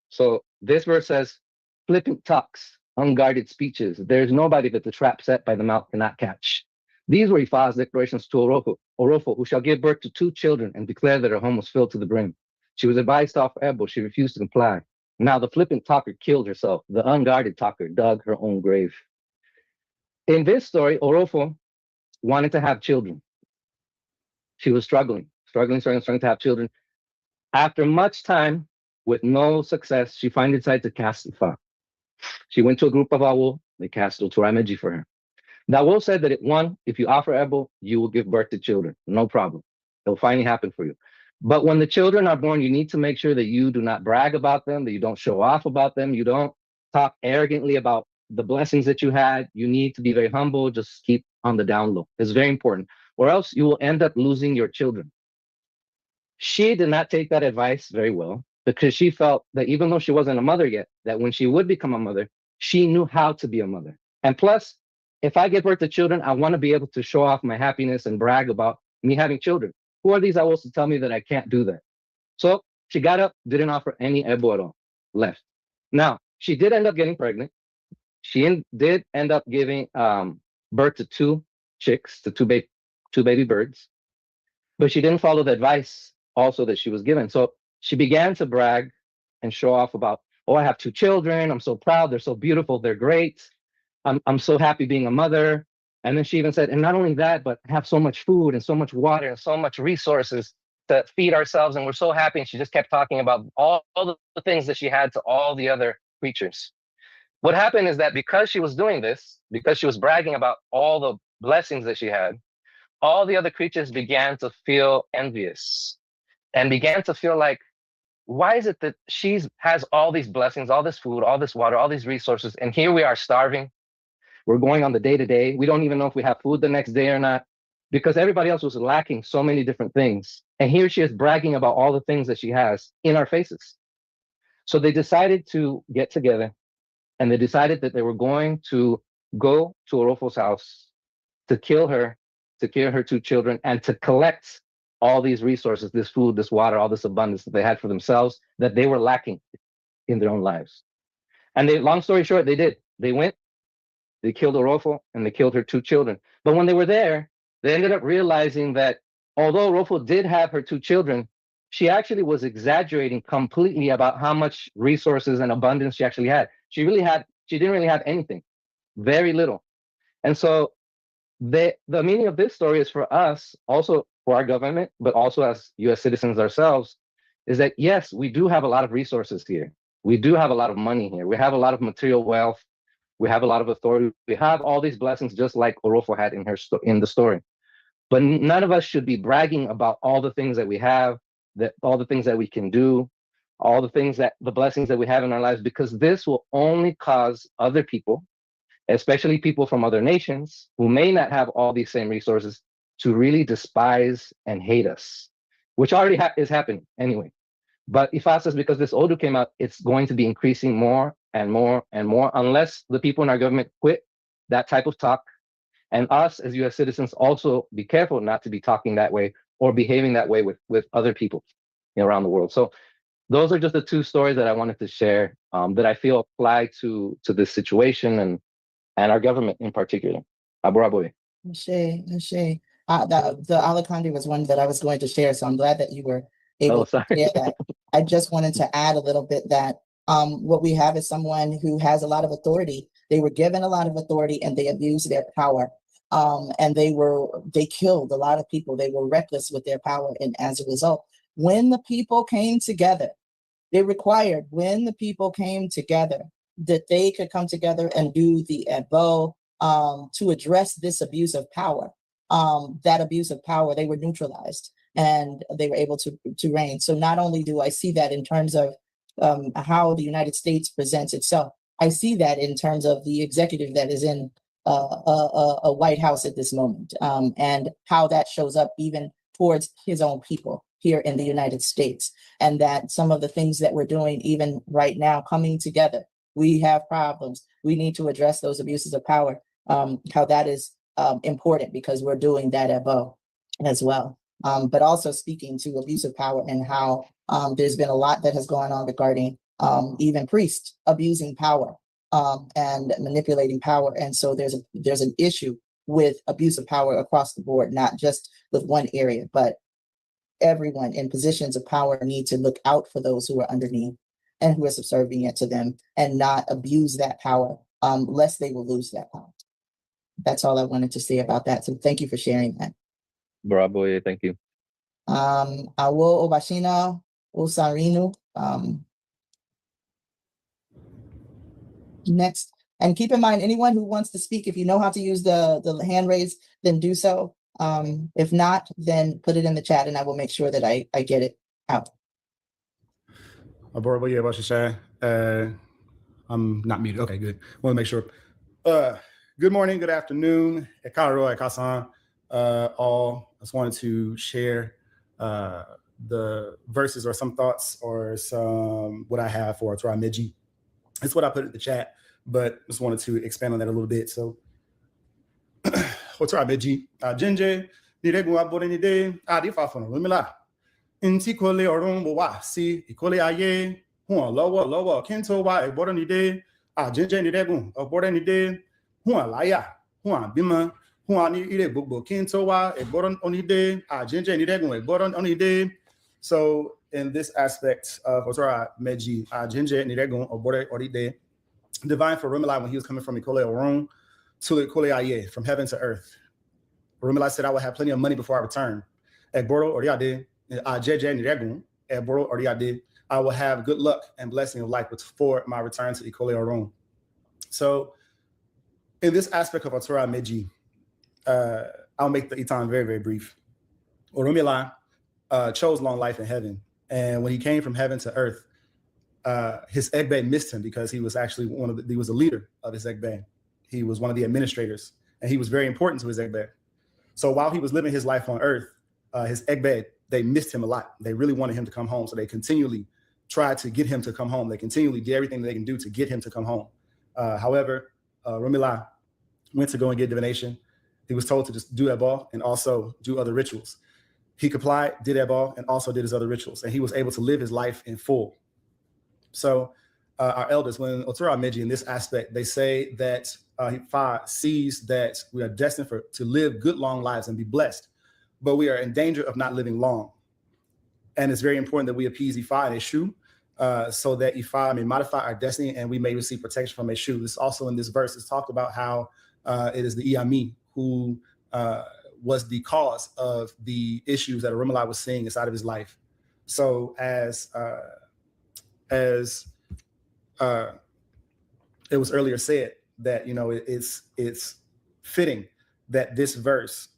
So this verse says, flippant talks, unguarded speeches, there's nobody that the trap set by the mouth cannot catch. These were Ifa's declarations to Orofo, who shall give birth to 2 children and declare that her home was filled to the brim. She was advised to offer Ebo, she refused to comply. Now the flippant talker killed herself. The unguarded talker dug her own grave. In this story, Orofo wanted to have children. She was struggling to have children. After much time with no success, she finally decided to cast Ifa. She went to a group of Awo, they cast Otura Meji for her. The Awo said that if you offer Ebo, you will give birth to children. No problem. It'll finally happen for you. But when the children are born, you need to make sure that you do not brag about them, that you don't show off about them, you don't talk arrogantly about the blessings that you had. You need to be very humble, just keep on the down low. It's very important, or else you will end up losing your children. She did not take that advice very well, because she felt that even though she wasn't a mother yet, that when she would become a mother, she knew how to be a mother. And plus, if I give birth to children, I want to be able to show off my happiness and brag about me having children. Who are these owls to tell me that I can't do that? So she got up, didn't offer any Ebo at all, left. Now, she did end up getting pregnant. She did end up giving birth to 2 chicks, to two baby birds, but she didn't follow the advice also that she was given. So she began to brag and show off about, oh, I have 2 children. I'm so proud. They're so beautiful. They're great. I'm so happy being a mother. And then she even said, and not only that, but have so much food and so much water and so much resources to feed ourselves. And we're so happy. And she just kept talking about all the things that she had to all the other creatures. What happened is that because she was doing this, because she was bragging about all the blessings that she had, all the other creatures began to feel envious and began to feel like, why is it that she has all these blessings, all this food, all this water, all these resources, and here we are starving? We're going on the day-to-day. We don't even know if we have food the next day or not, because everybody else was lacking so many different things. And here she is bragging about all the things that she has in our faces. So they decided to get together, and they decided that they were going to go to Orofo's house to kill her 2 children, and to collect all these resources, this food, this water, all this abundance that they had for themselves, that they were lacking in their own lives. And long story short, they did. They went, they killed Orofo, and they killed her 2 children. But when they were there, they ended up realizing that although Orofo did have her 2 children, she actually was exaggerating completely about how much resources and abundance she actually had. She didn't really have anything, very little. And so the meaning of this story is for us, also for our government, but also as US citizens ourselves, is that yes, we do have a lot of resources here. We do have a lot of money here. We have a lot of material wealth. We have a lot of authority. We have all these blessings, just like Orofo had in the story. But none of us should be bragging about all the things that we have, all the things that we can do, all the blessings that we have in our lives, because this will only cause other people, especially people from other nations who may not have all these same resources, to really despise and hate us, which already is happening anyway. But Ifa says because this ODU came out, it's going to be increasing more and more and more, unless the people in our government quit that type of talk. And us as US citizens also be careful not to be talking that way or behaving that way with other people around the world. So those are just the 2 stories that I wanted to share that I feel apply to this situation and our government in particular. Aboraboye. The Alakandi was one that I was going to share, so I'm glad that you were able to share that. I just wanted to add a little bit that what we have is someone who has a lot of authority. They were given a lot of authority and they abused their power. And they killed a lot of people. They were reckless with their power. And as a result, when the people came together, it required when the people came together that they could come together and do the EBO to address this abuse of power. That abuse of power, they were neutralized and they were able to reign. So not only do I see that in terms of how the United States presents itself, I see that in terms of the executive that is in a White House at this moment, and how that shows up even towards his own people here in the United States. And that some of the things that we're doing even right now, coming together, we have problems. We need to address those abuses of power, how that is important because we're doing that EBO as well. But also speaking to abuse of power and how there's been a lot that has gone on regarding even priests abusing power and manipulating power. And so there's an issue with abuse of power across the board, not just with one area, but everyone in positions of power need to look out for those who are underneath and who are subservient to them and not abuse that power, lest they will lose that power. That's all I wanted to say about that. So thank you for sharing that. Bravo, yeah, thank you. Awo Obashina Osarinu. Next. And keep in mind, anyone who wants to speak, if you know how to use the hand raise, then do so. If not, then put it in the chat and I will make sure that I get it out. I'm not muted. Okay, good. Want to make sure. Good morning, good afternoon. Ekaro, Ekasan. All. I just wanted to share the verses or some thoughts or some what I have for Otura Meji. It's what I put in the chat, but just wanted to expand on that a little bit. So, Otura Meji, Jinje, Niregu Aborenide, Adifa Fono, Lumila, Intikole Orun Wa, si, Ikole Aye, Huan, Lower, Kento Wa, Eborenide, Jinje Niregu, Aborenide, Huan Laya, Huan Bima, Huan Ire Bugbo, Kento Wa, Eboron Onide, Jinje Niregu, Eboron Onide. So, in this aspect of Otura Meji, Jinje Niregu, Obore Oride, divine for Rumilai when he was coming from Ikole Orun to Ikole Aye, from heaven to earth. Rumilai said, I will have plenty of money before I return. Egboro Oriade, Jeje Niregu, Egboro Oriade, I will have good luck and blessing of life before my return to Ikole Orun. So, in this aspect of Otura Meji, I'll make the Itan very, very brief. Orumilai chose long life in heaven. And when he came from heaven to earth, his Egbe missed him because he was actually he was a leader of his Egbe. He was one of the administrators, and he was very important to his Egbe. So while he was living his life on earth, his Egbe, they missed him a lot. They really wanted him to come home. So they continually tried to get him to come home. They continually did everything they can do to get him to come home. However, Rumilai went to go and get divination. He was told to just do Ebal and also do other rituals. He complied, did Ebal, and also did his other rituals. And he was able to live his life in full. So our elders, when Otura Meji in this aspect, they say that Ifá sees that we are destined to live good, long lives and be blessed, but we are in danger of not living long. And it's very important that we appease Ifá and Eshu so that Ifá may modify our destiny and we may receive protection from Eshu. This also in this verse is talked about how it is the Iyami who was the cause of the issues that Orumilai was seeing inside of his life. So as it was earlier said that, you know, it's fitting that this verse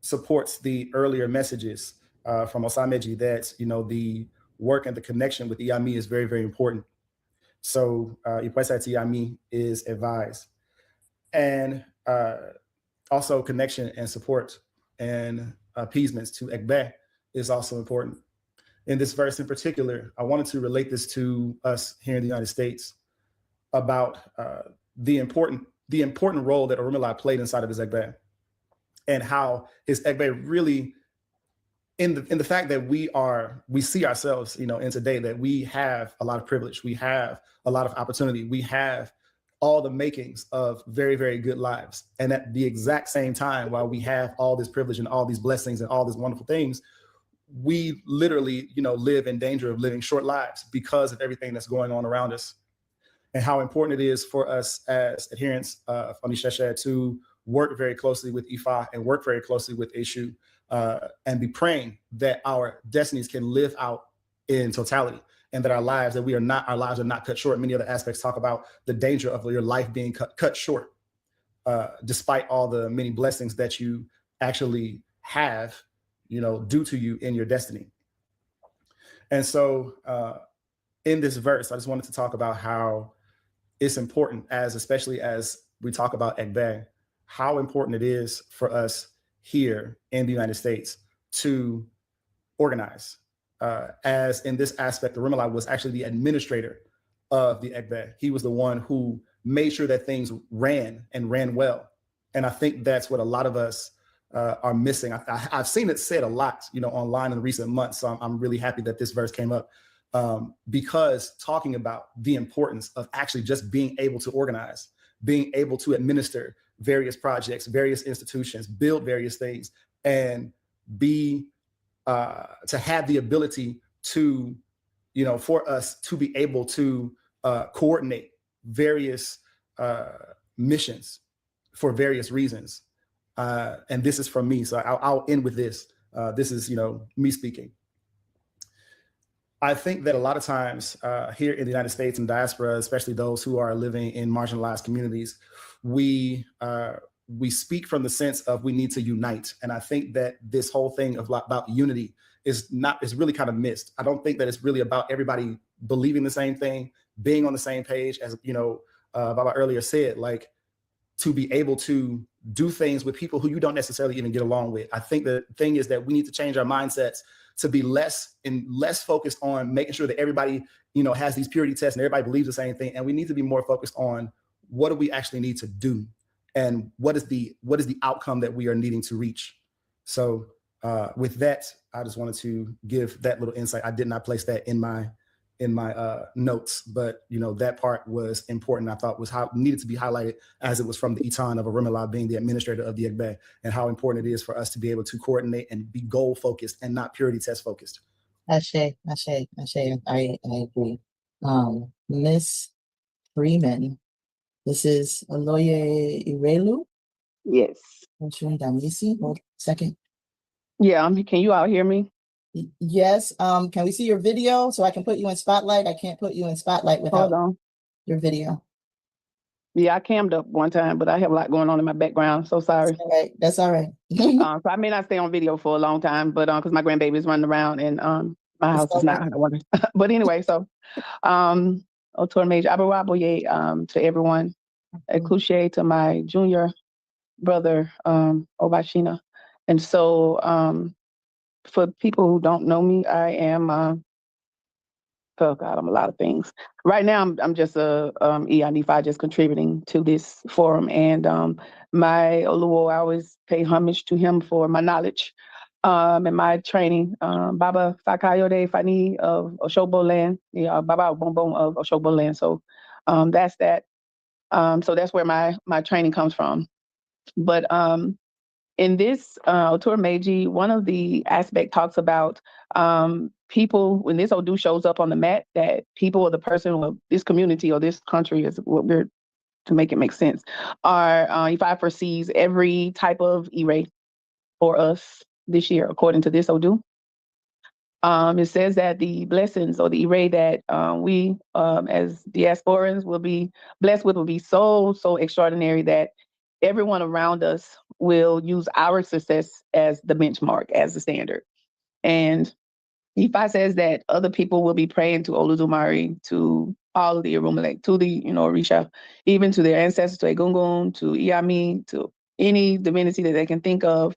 supports the earlier messages from Otura Meji that, you know, the work and the connection with Iyami is very, very important. So Ipuesa Iyami is advised. And also connection and support and appeasements to Egbe is also important. In this verse in particular, I wanted to relate this to us here in the United States about the important role that Orumilai played inside of his Egbe, and how his Egbe really, in the fact that we see ourselves, you know, in today that we have a lot of privilege, we have a lot of opportunity, we have all the makings of very, very good lives. And at the exact same time, while we have all this privilege and all these blessings and all these wonderful things, we literally, you know, live in danger of living short lives because of everything that's going on around us. And how important it is for us as adherents of Onisheshe to work very closely with Ifá and work very closely with Eshu and be praying that our destinies can live out in totality and that our lives are not cut short. Many other aspects talk about the danger of your life being cut short, despite all the many blessings that you actually have, due to you in your destiny. And so in this verse, I just wanted to talk about how it's important, especially as we talk about Egbe, how important it is for us here in the United States to organize. As in this aspect, the Orunmila was actually the administrator of the Egbe. He was the one who made sure that things ran well. And I think that's what a lot of us are missing. I've seen it said a lot, online in recent months. So I'm really happy that this verse came up, because talking about the importance of actually just being able to organize, being able to administer various projects, various institutions, build various things, and to have the ability to, for us to be able to coordinate various missions for various reasons. And this is from me, so I'll end with this. This is, me speaking. I think that a lot of times here in the United States and diaspora, especially those who are living in marginalized communities, we speak from the sense of we need to unite. And I think that this whole thing about unity is really kind of missed. I don't think that it's really about everybody believing the same thing, being on the same page, as Baba earlier said, like, to be able to do things with people who you don't necessarily even get along with. I think the thing is that we need to change our mindsets to be less focused on making sure that everybody, has these purity tests and everybody believes the same thing. And we need to be more focused on what do we actually need to do, and what is the outcome that we are needing to reach. So with that, I just wanted to give that little insight. I did not place that in my notes, but that part was important. I thought needed to be highlighted, as it was from the Itan of Orunmila being the administrator of the Egbe, and how important it is for us to be able to coordinate and be goal focused and not purity test focused. Ashe. I agree. Miss Freeman, this is Oloye Irelu. Yes. Hold a second. Yeah, can you all hear me? Yes. Can we see your video so I can put you in spotlight? I can't put you in spotlight without your video. Yeah, I cammed up one time, but I have a lot going on in my background. So sorry. That's all right. So I may not stay on video for a long time, but because my grandbaby is running around and my house is not. But anyway, so Otura Meji Abaraboye to everyone. Ekuche to my junior brother Obashina. And so for people who don't know me, I am I'm a lot of things. Right now, I'm just a Ifá, just contributing to this forum. And my Oluwo, I always pay homage to him for my knowledge and my training. Baba Fakayode Fani of Oshobo land, Baba Bombom of Oshobo land. So that's that. So that's where my training comes from. But in this Otura Meji, one of the aspects talks about people, when this ODU shows up on the mat, that people or the person or this community or this country is what we're, to make it make sense, are Ifá foresees every type of E-ray for us this year, according to this ODU. It says that the blessings or the E-ray that we as diasporans will be blessed with will be so extraordinary that everyone around us will use our success as the benchmark, as the standard. And Ifá says that other people will be praying to Oludumare, to all of the Orunmila, to the Òrìṣà, even to their ancestors, to Egungun, to Iyami, to any divinity that they can think of,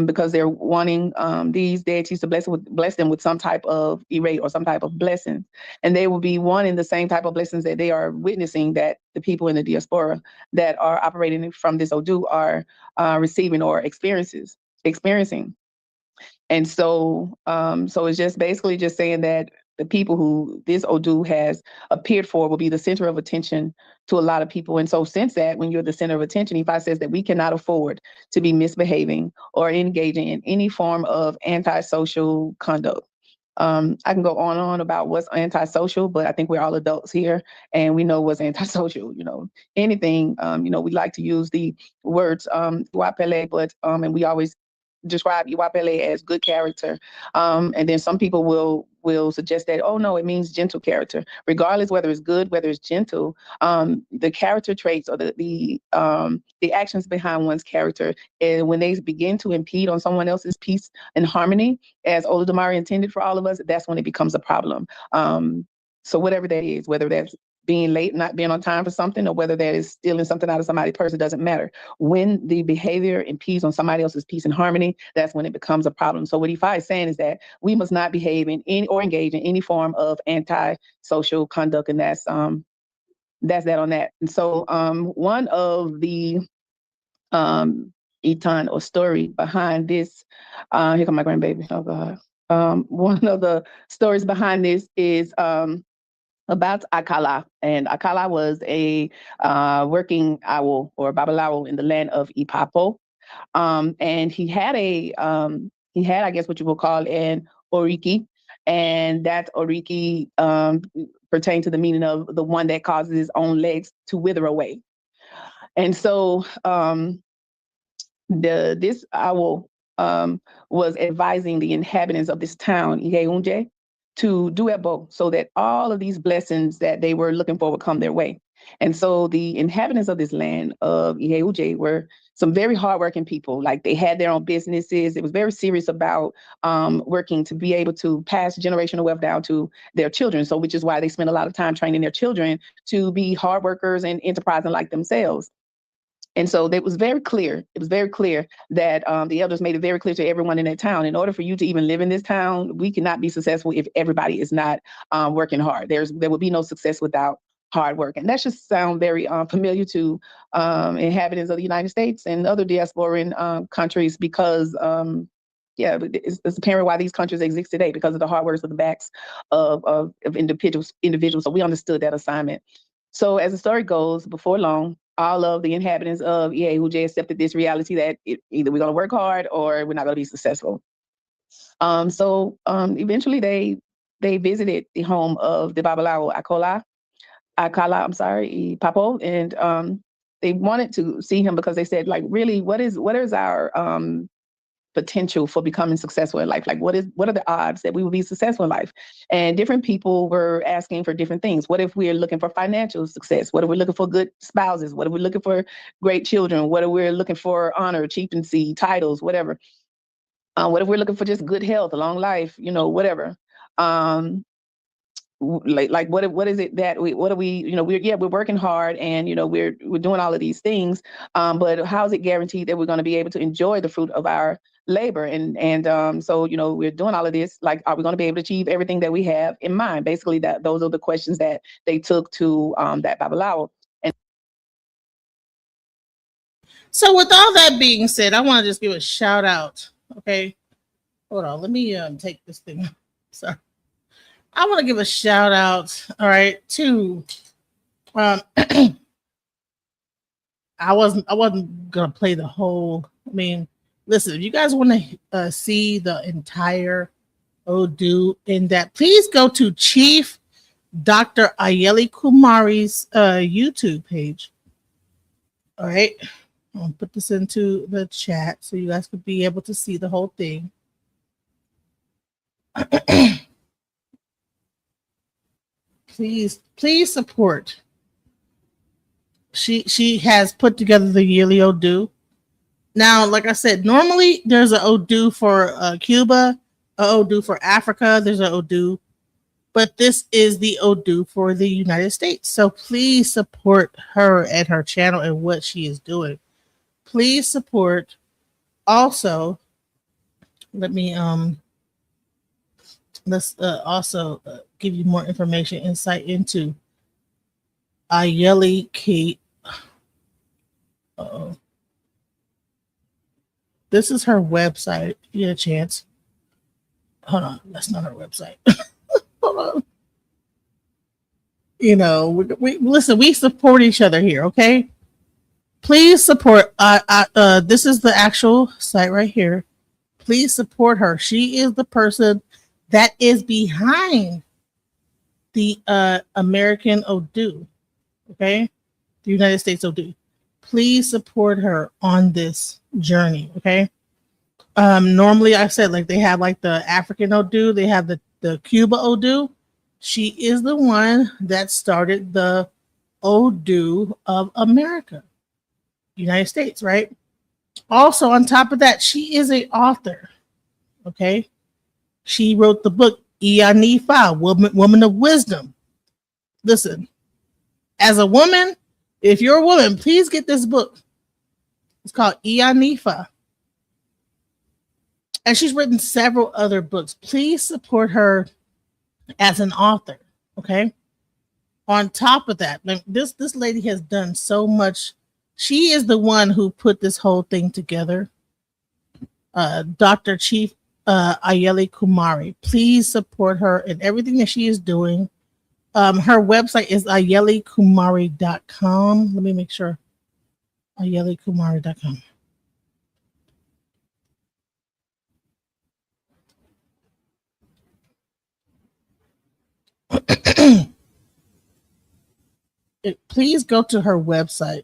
because they're wanting these deities to bless them with some type of E-ray or some type of blessing. And they will be wanting the same type of blessings that they are witnessing that the people in the diaspora that are operating from this ODU are receiving or experiencing. And so it's just basically just saying that the people who this ODU has appeared for will be the center of attention to a lot of people. And so since that, when you're the center of attention, Ifá says that we cannot afford to be misbehaving or engaging in any form of antisocial conduct. I can go on and on about what's antisocial, but I think we're all adults here and we know what's antisocial. Anything, we like to use the words Iwapele, but and we always describe Iwapele as good character. And then some people will will suggest that, oh no, it means gentle character. Regardless whether it's good, whether it's gentle, the character traits or the actions behind one's character, and when they begin to impede on someone else's peace and harmony, as Olodumare intended for all of us, that's when it becomes a problem. So whatever that is, whether that's being late, not being on time for something, or whether that is stealing something out of somebody's purse, it doesn't matter. When the behavior impedes on somebody else's peace and harmony, that's when it becomes a problem. So what Ifá is saying is that we must not behave in any or engage in any form of anti-social conduct, and that's that on that. And so one of the Eton or story behind this, here come my grandbaby. Oh God. One of the stories behind this is about Akala, and Akala was a working owl or babalawo in the land of Ipapo, and he had I guess what you will call an oriki, and that oriki pertained to the meaning of the one that causes his own legs to wither away. And so this owl was advising the inhabitants of this town, Iheunje, to do ebo, so that all of these blessings that they were looking for would come their way. And so the inhabitants of this land of Iheunje were some very hardworking people. Like, they had their own businesses. It was very serious about working to be able to pass generational wealth down to their children. So, which is why they spent a lot of time training their children to be hard workers and enterprising like themselves. And so it was very clear. It was very clear that the elders made it very clear to everyone in that town, in order for you to even live in this town, we cannot be successful if everybody is not working hard. There will be no success without hard work. And that just sounds very familiar to inhabitants of the United States and other diasporan countries, because it's apparent why these countries exist today, because of the hard work of the backs of individuals. So we understood that assignment. So as the story goes, before long, all of the inhabitants of Iheunje accepted this reality that either we're going to work hard or we're not going to be successful. So eventually they visited the home of the Babalawo Akala, Papo, and they wanted to see him because they said, like, really, what is our potential for becoming successful in life? Like, what are the odds that we will be successful in life? And different people were asking for different things. What if we're looking for financial success? What if we're looking for good spouses? What if we're looking for great children? What if we're looking for honor, chieftaincy, titles, whatever? What if we're looking for just good health, a long life, whatever? Like what is it that we're working hard, and we're doing all of these things, but how is it guaranteed that we're going to be able to enjoy the fruit of our labor? And so we're doing all of this, like, are we going to be able to achieve everything that we have in mind? Basically, those are the questions that they took to that Babalawo. And so with all that being said, I want to just give a shout out. Okay, hold on, let me take this thing. Sorry. I want to give a shout out, all right, to I wasn't gonna play the whole. I mean, listen, if you guys want to see the entire ODU in that, please go to Chief Dr. Ayele Kumari's YouTube page. All right, I'll put this into the chat so you guys could be able to see the whole thing. Please support. She has put together the yearly ODU. Now, like I said, normally there's an ODU for Cuba, an ODU for Africa, there's an ODU, but this is the ODU for the United States. So please support her and her channel and what she is doing. Please support. Also, let me let's also give you more information, insight into Ayele Kate. This is her website. If you get a chance. Hold on, that's not her website. Hold on. We listen. We support each other here, okay? Please support. This is the actual site right here. Please support her. She is the person that is behind the American ODU, okay? The United States ODU. Please support her on this journey, okay? Normally, I said, like, they have like the African ODU, they have the the Cuba ODU. She is the one that started the ODU of America, United States, right? Also, on top of that, she is an author. Okay, she wrote the book Ifa, Woman of Wisdom. Listen, as a woman, if you're a woman, please get this book. It's called Ifa. And she's written several other books. Please support her as an author. Okay. On top of that, this lady has done so much. She is the one who put this whole thing together. Dr. Chief Ayele Kumari. Please support her in everything that she is doing. Her website is ayelekumari.com. Let me make sure. ayelekumari.com. Please go to her website.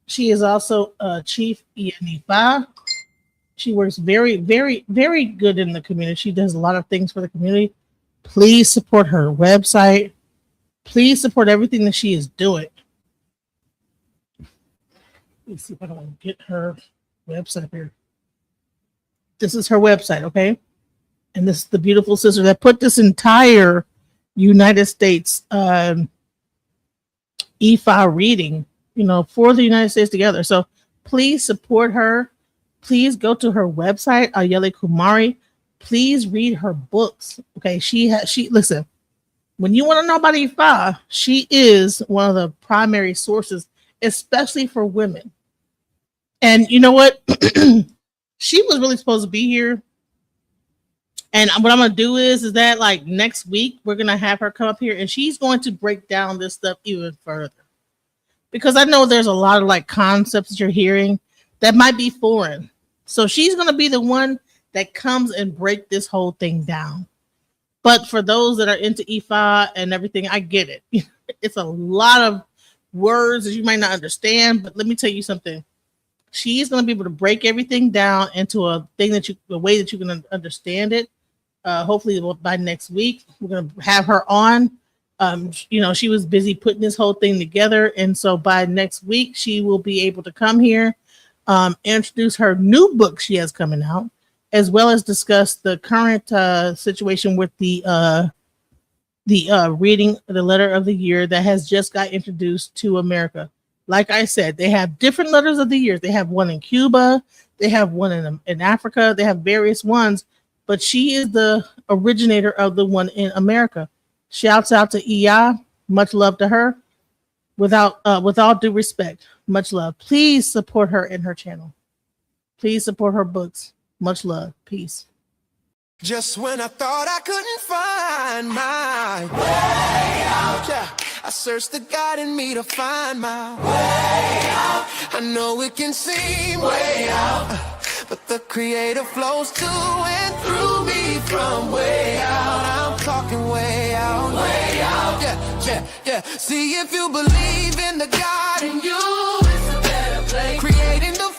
She is also Chief Ifa. She works very, very, very good in the community. She does a lot of things for the community. Please support her website. Please support everything that she is doing. Let's see if I can get her website here. This is her website, okay? And this is the beautiful sister that put this entire United States Ifá reading, for the United States together. So please support her. Please go to her website, Ayele Kumari. Please read her books. Okay, listen. When you want to know about Ifá, she is one of the primary sources, especially for women. And you know what? She was really supposed to be here. And what I'm going to do is that like next week, we're going to have her come up here and she's going to break down this stuff even further. Because I know there's a lot of like concepts that you're hearing that might be foreign. So she's going to be the one that comes and break this whole thing down. But for those that are into Ifá and everything, I get it. It's a lot of words that you might not understand, but let me tell you something. She's going to be able to break everything down into a way that you can understand it. Hopefully by next week, we're going to have her on. She was busy putting this whole thing together. And so by next week, she will be able to come here, introduce her new book she has coming out, as well as discuss the current situation with the reading the letter of the year that has just got introduced to America. Like I said, they have different letters of the year. They have one in Cuba. They have one in Africa. They have various ones, but she is the originator of the one in America. Shouts out to Iya. Much love to her. With all due respect, much love. Please support her in her channel. Please support her books. Much love. Peace. Just when I thought I couldn't find my way out, yeah, I searched the God in me to find my way out. I know it can seem way out, but the Creator flows to and through me from way out. I'm talking way out, yeah. See if you believe in the God in you, it's a better place. Creating the